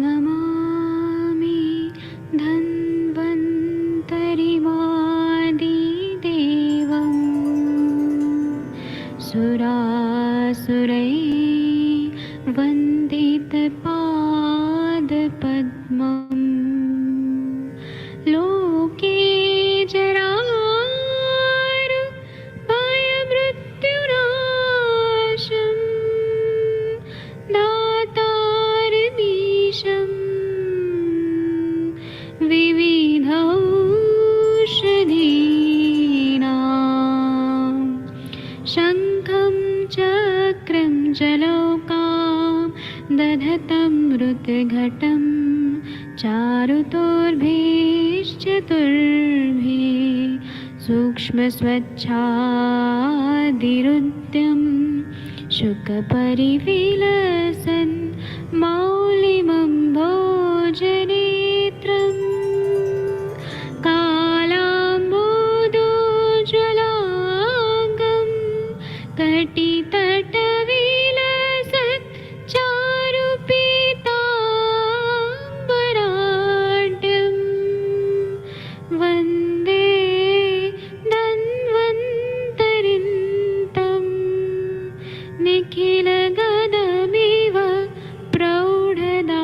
नमामि धन्वन्तरिमादिदेवं सुरासुरैः वन्दितपादपद्मम् लोके जरामृत्युनाशं दातारमीशं विविधौषधीनां शङ्खं चक्रं जलौकां दधतं मृतघटं चारुतोर्भिश्चतुर्भिः सूक्ष्मस्वच्छादिरुद्यं शुकपरिविलसन् मौलिमं भोजनेत्रम् कालाम्बोदोज्ज्वलाङ्गं कटितटविलसत् चारुपीताम्बराढ्यं वन्दे धन्वन्तरिन्तं निखिलगदमिव प्रौढदावाग्निनीलम्।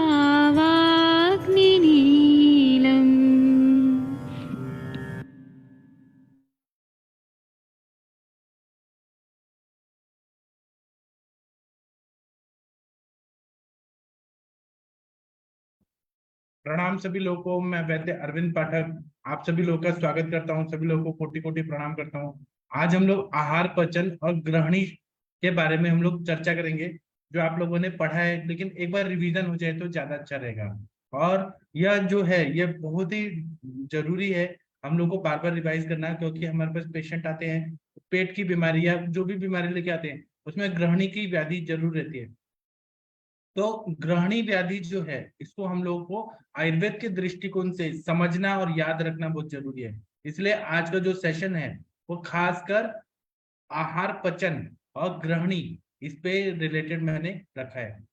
प्रणाम सभी लोगों को। मैं वैद्य अरविंद पाठक आप सभी लोगों का स्वागत करता हूं। सभी लोगों को कोटि कोटि प्रणाम करता हूं। आज हम लोग आहार पचन और ग्रहणी के बारे में हम लोग चर्चा करेंगे, जो आप लोगों ने पढ़ा है, लेकिन एक बार रिवीजन हो जाए तो ज्यादा अच्छा रहेगा। और यह जो है ये बहुत ही जरूरी है हम लोग को बार बार रिवाइज करना, क्योंकि हमारे पास पेशेंट आते हैं पेट की बीमारी या जो भी बीमारी लेके आते हैं उसमें ग्रहणी की व्याधि जरूर रहती है। तो ग्रहणी व्याधि जो है इसको हम लोगों को आयुर्वेद के दृष्टिकोण से समझना और याद रखना बहुत जरूरी है। इसलिए आज का जो सेशन है वो खासकर आहार पचन और ग्रहणी इस पे रिलेटेड मैंने रखा है।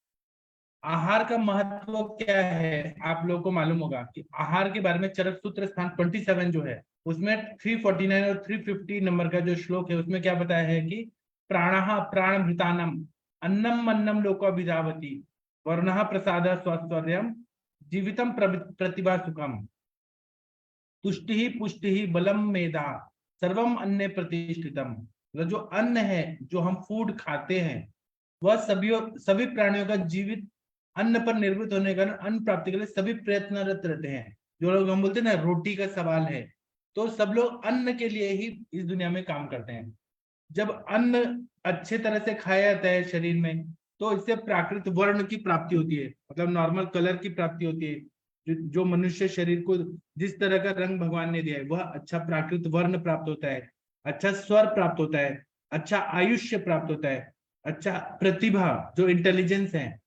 आहार का महत्व क्या है आप लोगों को मालूम होगा कि आहार के बारे में चरक सूत्र स्थान 27 जो है उसमें 349 और 350 नंबर का जो श्लोक है उसमें क्या बताया है कि प्राणः प्राणभृतानम अन्नम अन्नम लोकाभिधावति वर्णः प्रसाद स्वास्थ्यम जीवितम प्रतिभा सुखम तुष्टि पुष्टि बलम मेधा सर्वम अन्य प्रतिष्ठितम। मतलब जो अन्न है जो हम फूड खाते हैं वह सभी प्राणियों का जीवित अन्न पर निर्भर होने का अन्न प्राप्ति के लिए सभी प्रयत्नरत रहते हैं। जो लोग हम बोलते हैं ना रोटी का सवाल है, तो सब लोग अन्न के लिए ही इस दुनिया में काम करते हैं। जब अन्न अच्छे तरह से खाया जाता है शरीर में तो इससे प्राकृत वर्ण की प्राप्ति होती है, मतलब नॉर्मल कलर की प्राप्ति होती है। जो मनुष्य शरीर को जिस तरह का रंग भगवान ने दिया है वह अच्छा प्राकृत वर्ण प्राप्त होता है, अच्छा स्वर प्राप्त होता है, अच्छा आयुष्य प्राप्त होता है, अच्छा प्रतिभा जो इंटेलिजेंस है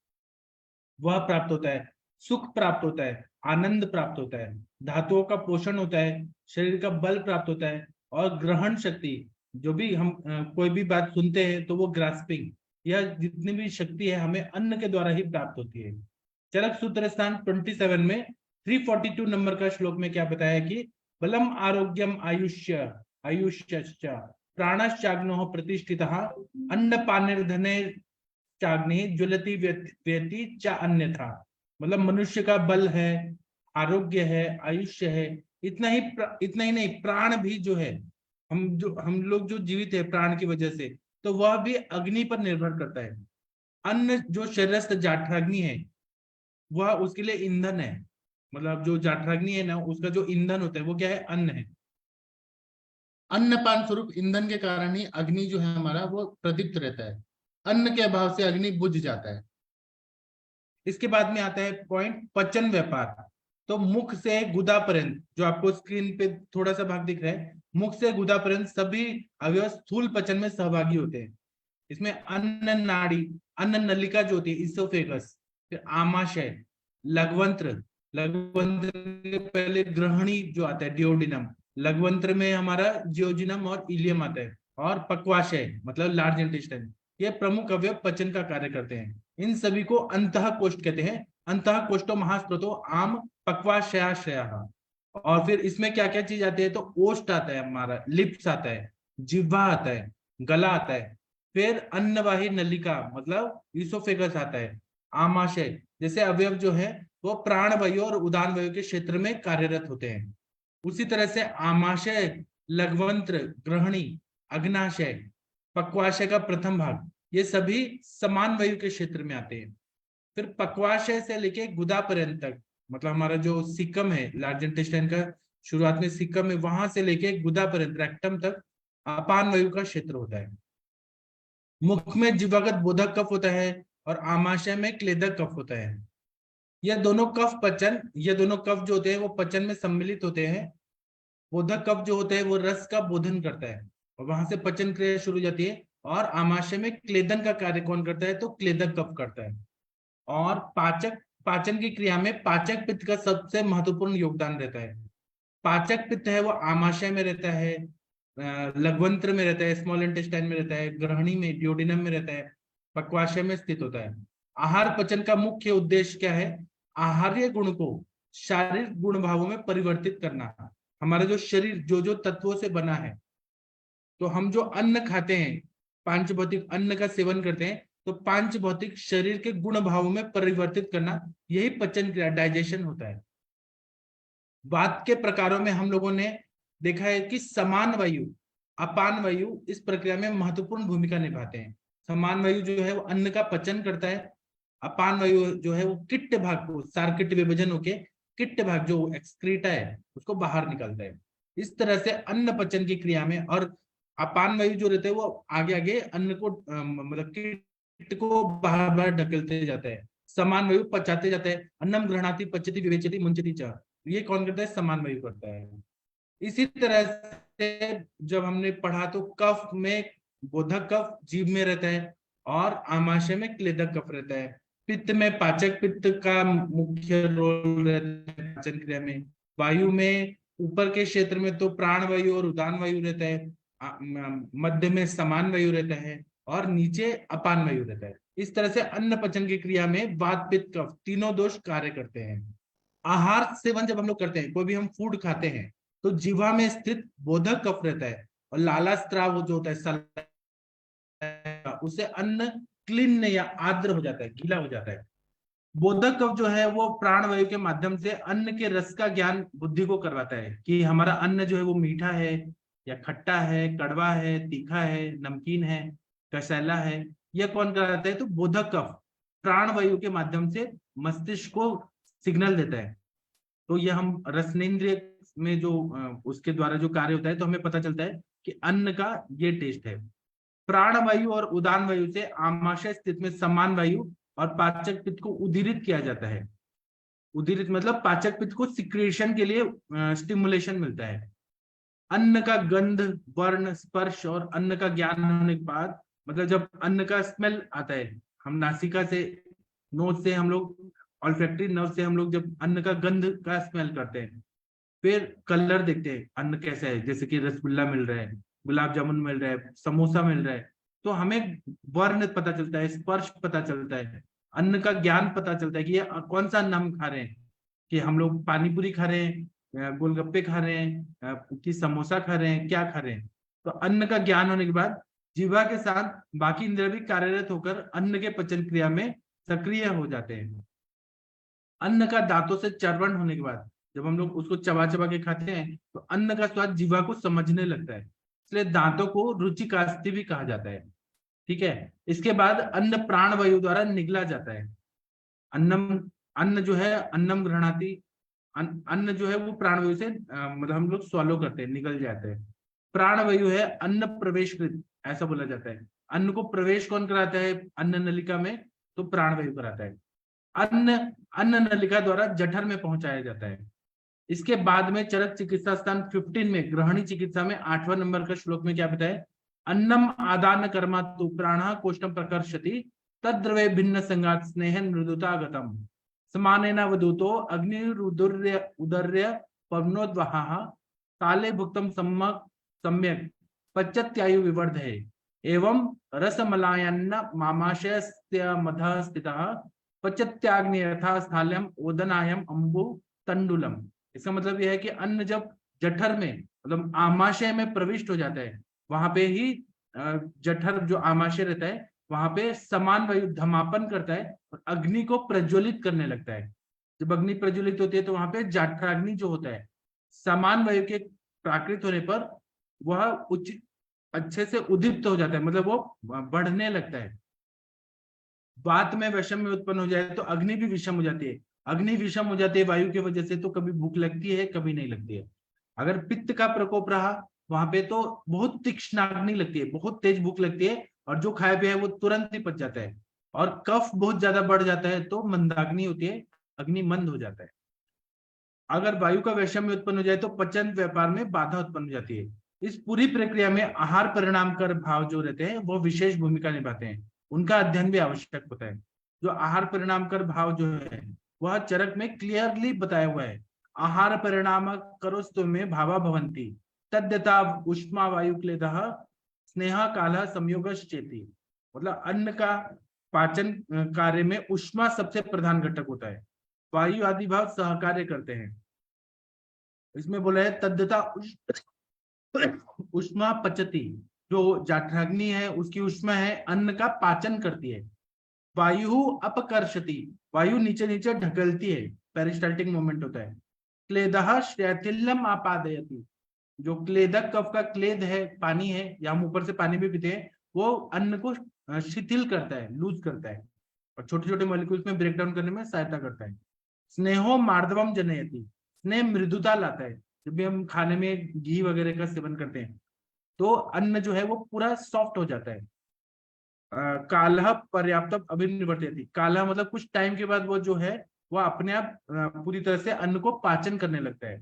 वह प्राप्त होता है, सुख प्राप्त होता है, आनंद प्राप्त होता है, धातुओं का पोषण होता है, शरीर का बल प्राप्त होता है और ग्रहण शक्ति। जो भी हम कोई भी बात सुनते हैं तो वो ग्रास्पिंग यह जितनी भी शक्ति है हमें अन्न के द्वारा ही प्राप्त होती है। चरक सूत्र स्थान 27 में 342 नंबर का श्लोक में क्या बताया कि बलम आरोग्यम आयुष्य आयुष्य प्राणश्चाग्नो प्रतिष्ठितः अन्न पानिर्धने चाग्नि ज्वलति व्यति च अन्यथा। मतलब मनुष्य का बल है, आरोग्य है, आयुष्य है, इतना ही नहीं, प्राण भी जो है हम लोग जो जीवित है प्राण की वजह से, तो वह भी अग्नि पर निर्भर करता है। अन्न जो शरीरस्थ जाठराग्नि है वह उसके लिए ईंधन है। मतलब जो जाठराग्नि है ना उसका जो ईंधन होता है वो क्या है, अन्न है। अन्नपान स्वरूप ईंधन के कारण ही अग्नि जो है हमारा वो प्रदीप्त रहता है। अन्न के अभाव से अग्नि बुझ जाता है। इसके बाद में आता है पॉइंट पचन व्यापार। तो मुख से गुदा पर्यंत, जो आपको स्क्रीन पे थोड़ा सा भाग दिख रहा है, मुख से गुदा पर्यंत सभी अवयव स्थूल पचन में सहभागी होते हैं। इसमें अन्न नाड़ी, अन्न नलिका जो होती है इसोफेगस, फिर आमाशय, लघ्वंत्र, लघ्वंत्र के पहले ग्रहणी जो आता है डिओडिनम, लघ्वंत्र में हमारा जियोजिनम और इलियम आता है, और पक्वाशय मतलब लार्ज इंटेस्टाइन, ये प्रमुख अवयव पचन का कार्य करते हैं। इन सभी को अंतः कोष्ठ कहते हैं। अंतः कोष्ठो महास्त्रोतो आम पक्वाशयाश्रयः। और फिर इसमें क्या क्या चीज आती है, तो ओष्ठ आता है, हमारा लिप्स आता है, जिह्वा आता है, गला आता है, फिर अन्नवाही नलिका मतलब ईसोफेगस आता है, आमाशय जैसे अवयव जो है वो प्राण वायु और उदान वायु के क्षेत्र में कार्यरत होते हैं। उसी तरह से आमाशय, लघ्वंत्र, ग्रहणी, अग्नाशय, पक्वाशय का प्रथम भाग, ये सभी समान वायु के क्षेत्र में आते हैं। फिर पक्वाशय से लेके गुदा पर्यंत तक, मतलब हमारा जो सिकम है, लार्ज इंटेस्टाइन का शुरुआत में सिकम है, वहां से लेके गुदा पर्यंत, रेक्टम तक अपान वायु का क्षेत्र होता है। मुख में जीवागत बोधक कफ होता है और आमाशय में क्लेदक कफ होता है। ये दोनों कफ जो होते हैं वो पचन में सम्मिलित होते हैं। बोधक कफ जो होता है वो रस का बोधन करता है और वहां से पचन क्रिया शुरू हो जाती है। और आमाशय में क्लेदन का कार्य कौन करता है, तो क्लेदक कफ करता है। और पाचन की क्रिया में पाचक पित्त का सबसे महत्वपूर्ण योगदान रहता है। पाचक पित्त है वो आमाशय में रहता है, लघ्वंत्र में रहता है, स्मॉल इंटेस्टाइन में रहता है, ग्रहणी में, ड्यूडिनम में रहता है, पक्वाशय में स्थित होता है। आहार पचन का मुख्य उद्देश्य क्या है, आहार्य गुण को शारीरिक गुण भावों में परिवर्तित करना। हमारा जो शरीर जो जो तत्वों से बना है, तो हम जो अन्न खाते हैं, पांच भौतिक अन्न का सेवन करते हैं, तो पांच भौतिक शरीर के गुण भावों में परिवर्तित करना, यही पचन क्रिया, डाइजेशन होता है। वात के प्रकारों में हम लोगों ने देखा है कि समान वायु, अपान वायु इस प्रक्रिया में महत्वपूर्ण भूमिका निभाते हैं। समान वायु जो है वो अन्न का पचन करता है, अपान वायु जो है वो किट्ट भाग को, सार्किट विभाजन होके किट्ट भाग जो एक्सक्रीटा है उसको बाहर निकालता है। इस तरह से अन्न पचन की क्रिया में, और अपान वायु जो रहते हैं वो आगे आगे अन्न को मतलब किट्ट को बाहर बाहर ढकेलते जाता है। समान वायु पचाते जाता है, अन्नम गृह्णाति पचति विवेचति मुंचति च, ये कौन करता है, समान वायु करता है। इसी तरह से जब हमने पढ़ा तो कफ में बोधक कफ जीभ में रहता है और आमाशय में क्लेदक कफ रहता है। पित्त में पाचक पित्त का मुख्य रोल रहता है पाचन क्रिया में। वायु में ऊपर के क्षेत्र में तो प्राण वायु और उदान वायु रहता है, मध्य में समान वायु रहता है और नीचे अपान वायु रहता है। इस तरह से अन्न पचन की क्रिया में वात पित्त कफ तीनों दोष कार्य करते हैं। आहार सेवन जब हम लोग करते हैं, कोई भी हम फूड खाते हैं, तो जीवा में स्थित बोधक कफ रहता है और लाला स्त्राव जो होता है उससे अन्न क्लीन या आर्द्र हो जाता है, गीला हो जाता है। बोधक कफ जो है वो प्राण वायु के माध्यम से अन्न के रस का ज्ञान बुद्धि को करवाता है कि हमारा अन्न जो है वो मीठा है या खट्टा है, कड़वा है, तीखा है, नमकीन है, कसैला है। यह कौन कराता है, तो बोधक कफ प्राण वायु के माध्यम से मस्तिष्क को सिग्नल देता है। तो यह हम रसनेन्द्रिय में जो उसके द्वारा जो कार्य होता है, तो हमें पता चलता है कि अन्न का ये टेस्ट है। प्राण वायु और उदान वायु से आमाशय स्थित में समान वायु और पाचक पित्त को उदीरित किया जाता है। उदीरित मतलब पाचक पित्त को सिक्रेशन के लिए स्टिमुलेशन मिलता है। अन्न का गंध, वर्ण, स्पर्श और अन्न का ज्ञान होने के बाद, मतलब जब अन्न का स्मेल आता है, हम नासिका से, नोज से हम लोग, ऑल्फैक्टरी नर्व से हम लोग जब अन्न का गंध का स्मेल करते हैं, फिर कलर देखते हैं अन्न कैसा है, जैसे कि रसगुल्ला मिल रहा है, गुलाब जामुन मिल रहा है, समोसा मिल रहा है, तो हमें वर्ण पता चलता है, स्पर्श पता चलता है, अन्न का ज्ञान पता चलता है कि ये कौन सा अन्न हम खा रहे हैं, कि हम लोग पानी पूरी खा रहे हैं, गोलगप्पे खा रहे हैं, कि समोसा खा रहे हैं, क्या खा रहे हैं। तो अन्न का ज्ञान होने के बाद जीवा के साथ बाकी इंद्रिय भी कार्यरत होकर अन्न के पचन क्रिया में सक्रिय हो जाते हैं। अन्न का दांतों से चर्वण होने के बाद जब हम लोग उसको चबा चबा के खाते हैं, तो अन्न का स्वाद जीवा को समझने लगता है, इसलिए दांतों को रुचिकास्थि भी कहा जाता है। ठीक है, इसके बाद अन्न प्राण वायु द्वारा निगला जाता है। अन्न जो है अन्नम गृह्णाति, अन्न जो है वो प्राण वायु से मतलब हम लोग स्वॉलो करते हैं, निकल जाते हैं। प्राण वायु है अन्न प्रवेशकृत, ऐसा बोला जाता है। अन्न को प्रवेश कौन कराता है अन्न नलिका में, तो प्राण वायु कराता है। अन्न नलिका द्वारा जठर में पहुंचाया जाता है। इसके बाद में चरक चिकित्सा स्थान 15 में ग्रहणी चिकित्सा में 8वां नंबर का श्लोक में क्या बताया, अन्नम आदान कर्मा तु प्राणः कोष्ठम प्रकर्षति तद्द्रवे भिन्न संगात स्नेह मृदुतागतम समानेन वदूतो अग्निरुदुर्य उदर्य पवनोद्वहाः काले भुक्तम सम्यक पच्यत्यायु विवर्धये एवं रसमलायन्न मामाशयस्य मधः स्थितः पचत्याग्नि यथा स्थाल्यम ओदनायम अम्बु तंडुलम। इसका मतलब यह है कि अन्न जब जठर में मतलब आमाशय में प्रविष्ट हो जाता है, वहां पे ही जठर जो आमाशय रहता है वहां पे समान वायु धमापन करता है और अग्नि को प्रज्वलित करने लगता है। जब अग्नि प्रज्वलित होती है तो वहां पे जठराग्नि जो होता है समान वायु के प्राकृत होने पर वह उच्च अच्छे से उद्दीप्त हो जाता है, मतलब वो बढ़ने लगता है। वात में वैषम्य उत्पन्न हो जाए तो अग्नि भी विषम हो जाती है। अग्नि विषम हो जाती है वायु की वजह से, तो कभी भूख लगती है कभी नहीं लगती है। अगर पित्त का प्रकोप रहा वहां पे तो बहुत तीक्ष्ण अग्नि लगती है, बहुत तेज भूख लगती है और जो खाया पिया है वो तुरंत ही पच जाता है। और कफ बहुत ज्यादा बढ़ जाता है तो मंदाग्नि होती है, अग्नि मंद हो जाता है। अगर वायु का वैषम्य उत्पन्न हो जाए तो पचन व्यापार में बाधा उत्पन्न हो जाती है। इस पूरी प्रक्रिया में आहार परिणाम कर भाव जो रहते हैं वो विशेष भूमिका निभाते हैं, उनका अध्ययन भी आवश्यक होता है। जो आहार परिणाम कर भाव जो है वह चरक में क्लियरली बताया हुआ है। आहार परिणाम करोस्तु में भावा भवंती तद्यथा उष्मा वायु क्लेदः स्नेह काल संयोगश्चेति। मतलब अन्न का पाचन कार्य में उष्मा सबसे प्रधान घटक होता है, वायु आदि भाव सहकार्य करते हैं। इसमें बोला है तद्यथा उष्मा पचती, जो जठराग्नि है उसकी उष्मा है अन्न का पाचन करती है। वायु अपकर्षति, वायु नीचे नीचे ढकलती है, पेरिस्टाल्टिक मूवमेंट होता है। क्लेदः शैथिल्यम आपादयति, जो क्लेदक कफ का क्लेद है पानी है या हम ऊपर से पानी भी पीते हैं, वो अन्न को शिथिल करता है, लूज करता है और छोटे छोटे मॉलिक्यूल्स में ब्रेक डाउन करने में सहायता करता है। स्नेहो मार्दवम जनयति, स्नेह मृदुता लाता है। जब भी हम खाने में घी वगैरह का सेवन करते हैं तो अन्न जो है वो पूरा सॉफ्ट हो जाता है। कालह पर्याप्त अभिनिवर्तयति, कालह मतलब कुछ टाइम के बाद वो जो है वो अपने आप पूरी तरह से अन्न को पाचन करने लगता है।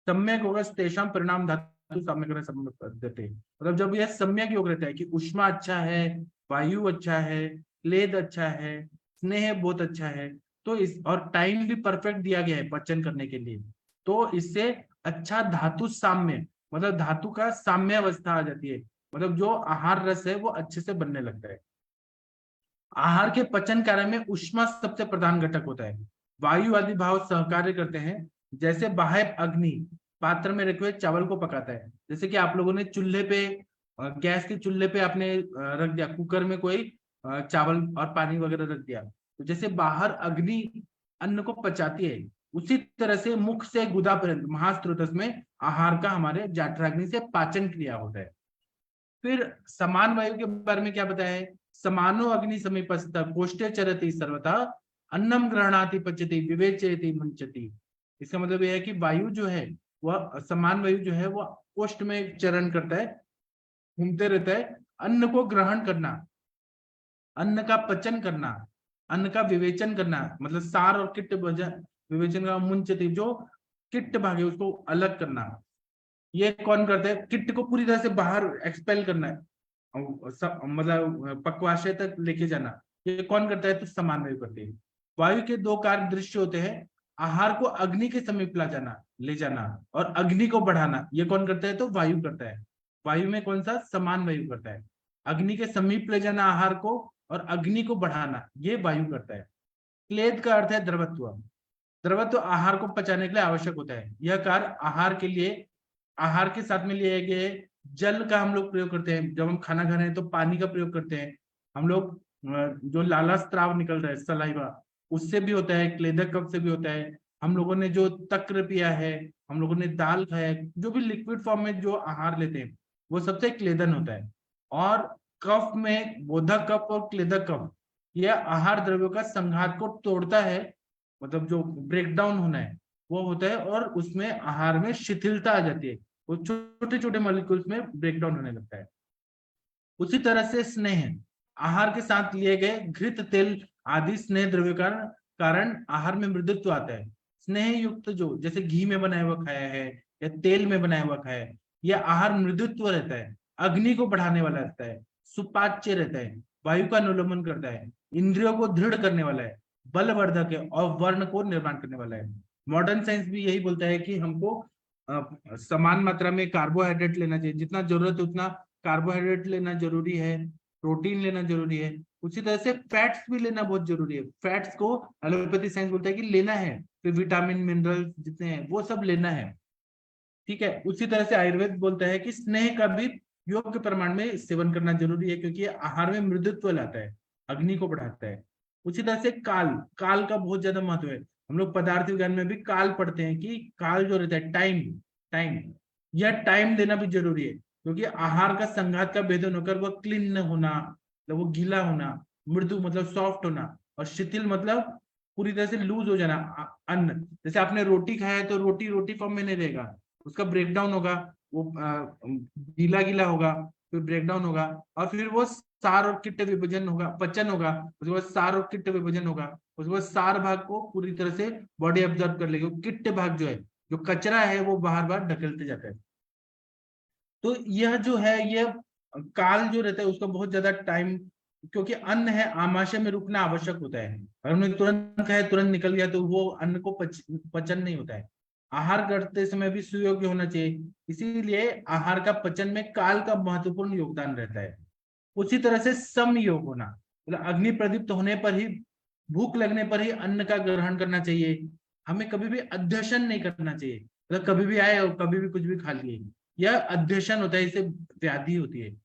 सम्यक होगा तेषाम परिणाम धातु सम्यक देते, मतलब जब यह सम्यक योग रहता है कि उष्मा अच्छा है, वायु अच्छा है, क्लेद अच्छा है, स्नेह बहुत अच्छा है, तो इस और टाइम भी परफेक्ट दिया गया है पाचन करने के लिए, तो इससे अच्छा धातु साम्य, मतलब धातु का साम्य अवस्था आ जाती है, मतलब जो आहार रस है वो अच्छे से बनने लगता है। आहार के पचन कार्य में उष्मा सबसे प्रधान घटक होता है। वायु आदि भाव सहकार्य करते हैं। जैसे बाह्य अग्नि पात्र में रखे हुए चावल को पकाता है, जैसे कि आप लोगों ने चूल्हे पे गैस के चूल्हे पे आपने रख दिया, कुकर में कोई चावल और पानी वगैरह रख दिया, तो जैसे बाहर अग्नि अन्न को पचाती है, उसी तरह से मुख से गुदा पर्यंत महास्त्रोतस में आहार का हमारे जठराग्नि से पाचन क्रिया होता है। फिर समान वायु के बारे में क्या बताया है? समानो अग्नि समीपस्थ कोष्ठे चरति सर्वथा अन्नम ग्रहणाति पचति विवेचयति मुंचति। इसका मतलब यह है कि वायु जो है वह समान वायु जो है वह कोष्ठ में चरण करता है, घूमते रहता है, अन्न को ग्रहण करना, अन्न का पचन करना, अन्न का विवेचन करना, मतलब सार और किट्ट विवेचन का मुंचति, जो किट्ट भाग है उसको अलग करना। ये कौन करता है? किट्ट को पूरी तरह से बाहर एक्सपेल करना है, मतलब पक्वाशय तक लेके जाना, ये कौन करता है? तो समान वायु करती है। वायु के दो कार्य दृश्य होते हैं, आहार को अग्नि के समीप ला जाना, ले जाना, और अग्नि को बढ़ाना, ये कौन करता है? तो वायु करता है। वायु में कौन सा? समान वायु करता है। अग्नि के समीप ले जाना आहार को और अग्नि को बढ़ाना, ये वायु करता है। क्लेद का अर्थ है द्रवत्व। द्रवत्व आहार को पचाने के लिए आवश्यक होता है। यह कार्य आहार के लिए, आहार के साथ में लिए गए जल का हम लोग प्रयोग करते हैं। जब हम खाना खा रहे हैं तो पानी का प्रयोग करते हैं हम लोग। जो लाला स्त्राव निकल रहा है सलाइवा, उससे भी होता है, क्लेदक कफ से भी होता है। हम लोगों ने जो तक्र पिया है, हम लोगों ने दाल खाया है, जो भी लिक्विड फॉर्म में जो आहार लेते हैं वो सबसे क्लेदन होता है। और कफ में बोधक कफ और क्लेदक कफ, यह आहार द्रव्यों का संघात को तोड़ता है, मतलब जो ब्रेक डाउन होना है वो होता है, और उसमें आहार में शिथिलता आ जाती है, वो छोटे छोटे मॉलिक्यूल्स में ब्रेक डाउन होने लगता है। उसी तरह से स्नेह, आहार के साथ लिए गए घृत तेल आदि स्नेह द्रव्य का कारण आहार में मृदुत्व आता है। स्नेह युक्त जो जैसे घी में बनाया हुआ खाया है या तेल में बनाया हुआ खाया है, यह आहार मृदुत्व रहता है, अग्नि को बढ़ाने वाला रहता है, सुपाच्य रहता है, वायु का अनुलोमन करता है, इंद्रियों को दृढ़ करने वाला है, बलवर्धक है और वर्ण को निर्माण करने वाला है। मॉडर्न साइंस भी यही बोलता है कि हमको समान मात्रा में कार्बोहाइड्रेट लेना चाहिए, जितना जरूरत है उतना कार्बोहाइड्रेट लेना जरूरी है, प्रोटीन लेना जरूरी है। उसी तरह से फैट्स भी लेना बहुत जरूरी है। फैट्स को एलोपैथी साइंस बोलता है कि लेना है, फिर विटामिन मिनरल जितने हैं वो सब लेना है। ठीक है। उसी तरह से आयुर्वेद बोलता है कि स्नेह का भी योग्य प्रमाण में सेवन करना जरूरी है, क्योंकि ये आहार में मृदुत्व लाता है, अग्नि को बढ़ाता है। उसी तरह से काल, काल का बहुत ज्यादा महत्व है। हम लोग पदार्थ विज्ञान में भी काल पढ़ते हैं कि काल जो रहता है, टाइम, टाइम, यह टाइम देना भी जरूरी है, क्योंकि आहार का संघात का भेदन होकर वह क्लीन होना, मतलब वो गीला होना, मृदु मतलब सॉफ्ट होना, और शिथिल मतलब पूरी तरह से लूज हो जाना। अन्न जैसे आपने रोटी खाया है तो रोटी रोटी फॉर्म में नहीं रहेगा, उसका ब्रेकडाउन होगा, वो गीला गीला होगा, फिर ब्रेकडाउन होगा, और फिर वो सार और किट्ट विभाजन होगा, पचन होगा, उसके बाद सार और किट्ट विभाजन होगा, उसके बाद सार भाग को पूरी तरह से बॉडी ऑब्जर्व कर लेगी, किट्ट भाग जो है, जो कचरा है, वो बाहर बाहर ढकेलते जाता है। तो यह जो है, यह काल जो रहता है उसका बहुत ज्यादा टाइम, क्योंकि अन्न है, आमाशय में रुकना आवश्यक होता है। अगर हमने तुरंत खाया तुरंत निकल गया तो वो अन्न को पचन नहीं होता है। आहार करते समय भी सुयोग्य होना चाहिए, इसीलिए आहार का पचन में काल का महत्वपूर्ण योगदान रहता है। उसी तरह से सम योग होना, मतलब अग्नि प्रदीप्त होने पर ही, भूख लगने पर ही अन्न का ग्रहण करना चाहिए। हमें कभी भी अध्यशन नहीं करना चाहिए, मतलब कभी भी आए और कभी भी कुछ भी खा लिए, यह अध्यशन होता है, इससे व्याधि होती है।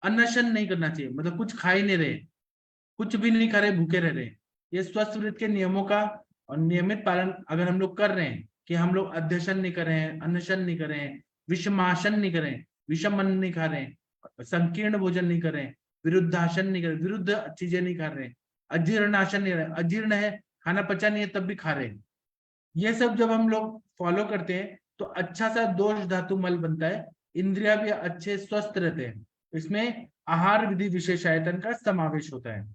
अन्नशन नहीं करना चाहिए, मतलब कुछ खा ही नहीं रहे, कुछ भी नहीं खा रहे, भूखे रह रहे हैं। ये स्वस्थ वृत्त के नियमों का और नियमित पालन अगर हम लोग कर रहे हैं, कि हम लोग अध्यशन नहीं कर रहे हैं, अन्नशन नहीं कर रहे हैं, विषमाशन नहीं कर रहे हैं, विषम अन्न नहीं खा रहे हैं, संकीर्ण भोजन नहीं कर रहे हैं, विरुद्धासन नहीं कर रहे, विरुद्ध चीजें नहीं खा रहे हैं, अजीर्णाशन नहीं रहे, अजीर्ण है, खाना पचा नहीं है तब भी खा रहे हैं, ये सब जब हम लोग फॉलो करते हैं तो अच्छा सा दोष धातु मल बनता है, इंद्रिया भी अच्छे स्वस्थ रहते हैं। इसमें आहार विधि विशेषायतन का समावेश होता है।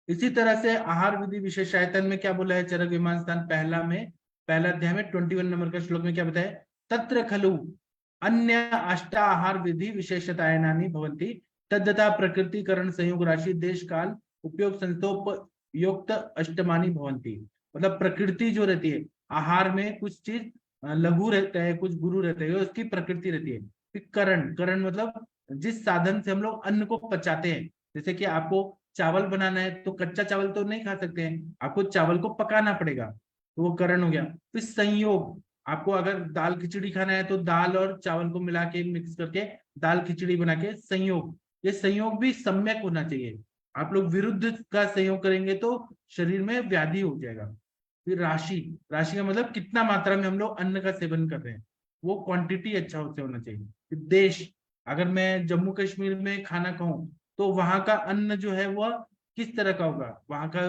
इसी तरह से आहार विधि विशेषायतन में क्या बोला है, चरक विमान स्थान पहला में, पहला अध्याय में 21 नंबर का श्लोक में क्या बताया, तत्र खलु अन्य अष्टा आहार विधि विशेषतायनानि भवन्ति तद्यथा प्रकृतिकरण संयोग राशि देश काल उपयोग संस्थोपयुक्त अष्टमानी भवन्ति। मतलब प्रकृति जो रहती है, आहार में कुछ चीज लघु रहता है, कुछ गुरु रहता है, उसकी प्रकृति रहती है। फिर करण, करण मतलब जिस साधन से हम लोग अन्न को पचाते हैं, जैसे कि आपको चावल बनाना है तो कच्चा चावल तो नहीं खा सकते हैं, आपको चावल को पकाना पड़ेगा, तो वो करण हो गया। फिर संयोग, आपको अगर दाल खिचड़ी खाना है तो दाल और चावल को मिला के मिक्स करके दाल खिचड़ी बना के संयोग, ये संयोग भी सम्यक होना चाहिए। आप लोग विरुद्ध का संयोग करेंगे तो शरीर में व्याधि हो जाएगा। फिर राशि, राशि का मतलब कितना मात्रा में हम लोग अन्न का सेवन कर रहे हैं, वो क्वांटिटी अच्छा से होना चाहिए। फिर देश, अगर मैं जम्मू कश्मीर में खाना खाऊं तो वहां का अन्न जो है वह किस तरह का होगा, वहां का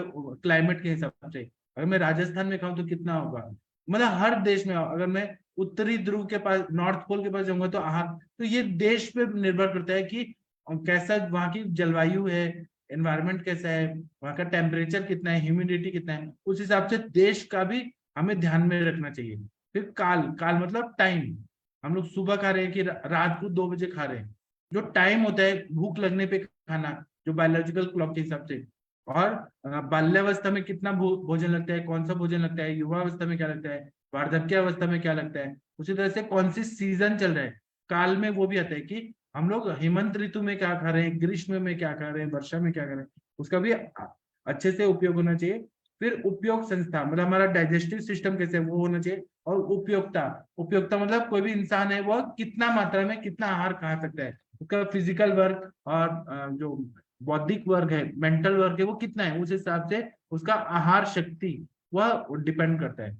क्लाइमेट के हिसाब से। अगर मैं राजस्थान में खाऊं तो कितना होगा, मतलब हर देश में। अगर मैं उत्तरी ध्रुव के पास, नॉर्थ पोल के पास जाऊंगा तो आहार, तो ये देश पे निर्भर करता है कि कैसा वहां की जलवायु है, एनवायरमेंट कैसा है, वहां का टेम्परेचर कितना है, ह्यूमिडिटी कितना है, उस हिसाब से देश का भी हमें ध्यान में रखना चाहिए। फिर काल, काल मतलब टाइम, हम लोग सुबह खा रहे हैं कि रात को 2 बजे खा रहे हैं, जो टाइम होता है भूख लगने पे खाना, जो बायोलॉजिकल क्लॉक के हिसाब से। और बाल्यावस्था में कितना भोजन लगता है, कौन सा भोजन लगता है, युवा अवस्था में क्या लगता है, वार्धक्य अवस्था में क्या लगता है, उसी तरह से कौन सी सीजन चल रहा है, काल में वो भी आता है कि हम लोग हेमंत ऋतु में क्या खा रहे हैं, ग्रीष्म में क्या खा रहे हैं, वर्षा में क्या खा रहे हैं, उसका भी अच्छे से उपयोग होना चाहिए। फिर उपयोग संस्था, मतलब हमारा डाइजेस्टिव सिस्टम कैसे है वो होना चाहिए। और उपयोक्ता, उपयोक्ता मतलब कोई भी इंसान है वह कितना मात्रा में कितना आहार खा सकता है, उसका फिजिकल वर्क और जो बौद्धिक वर्क है, मेंटल वर्क है, वो कितना है, उस हिसाब से उसका आहार शक्ति वह डिपेंड करता है।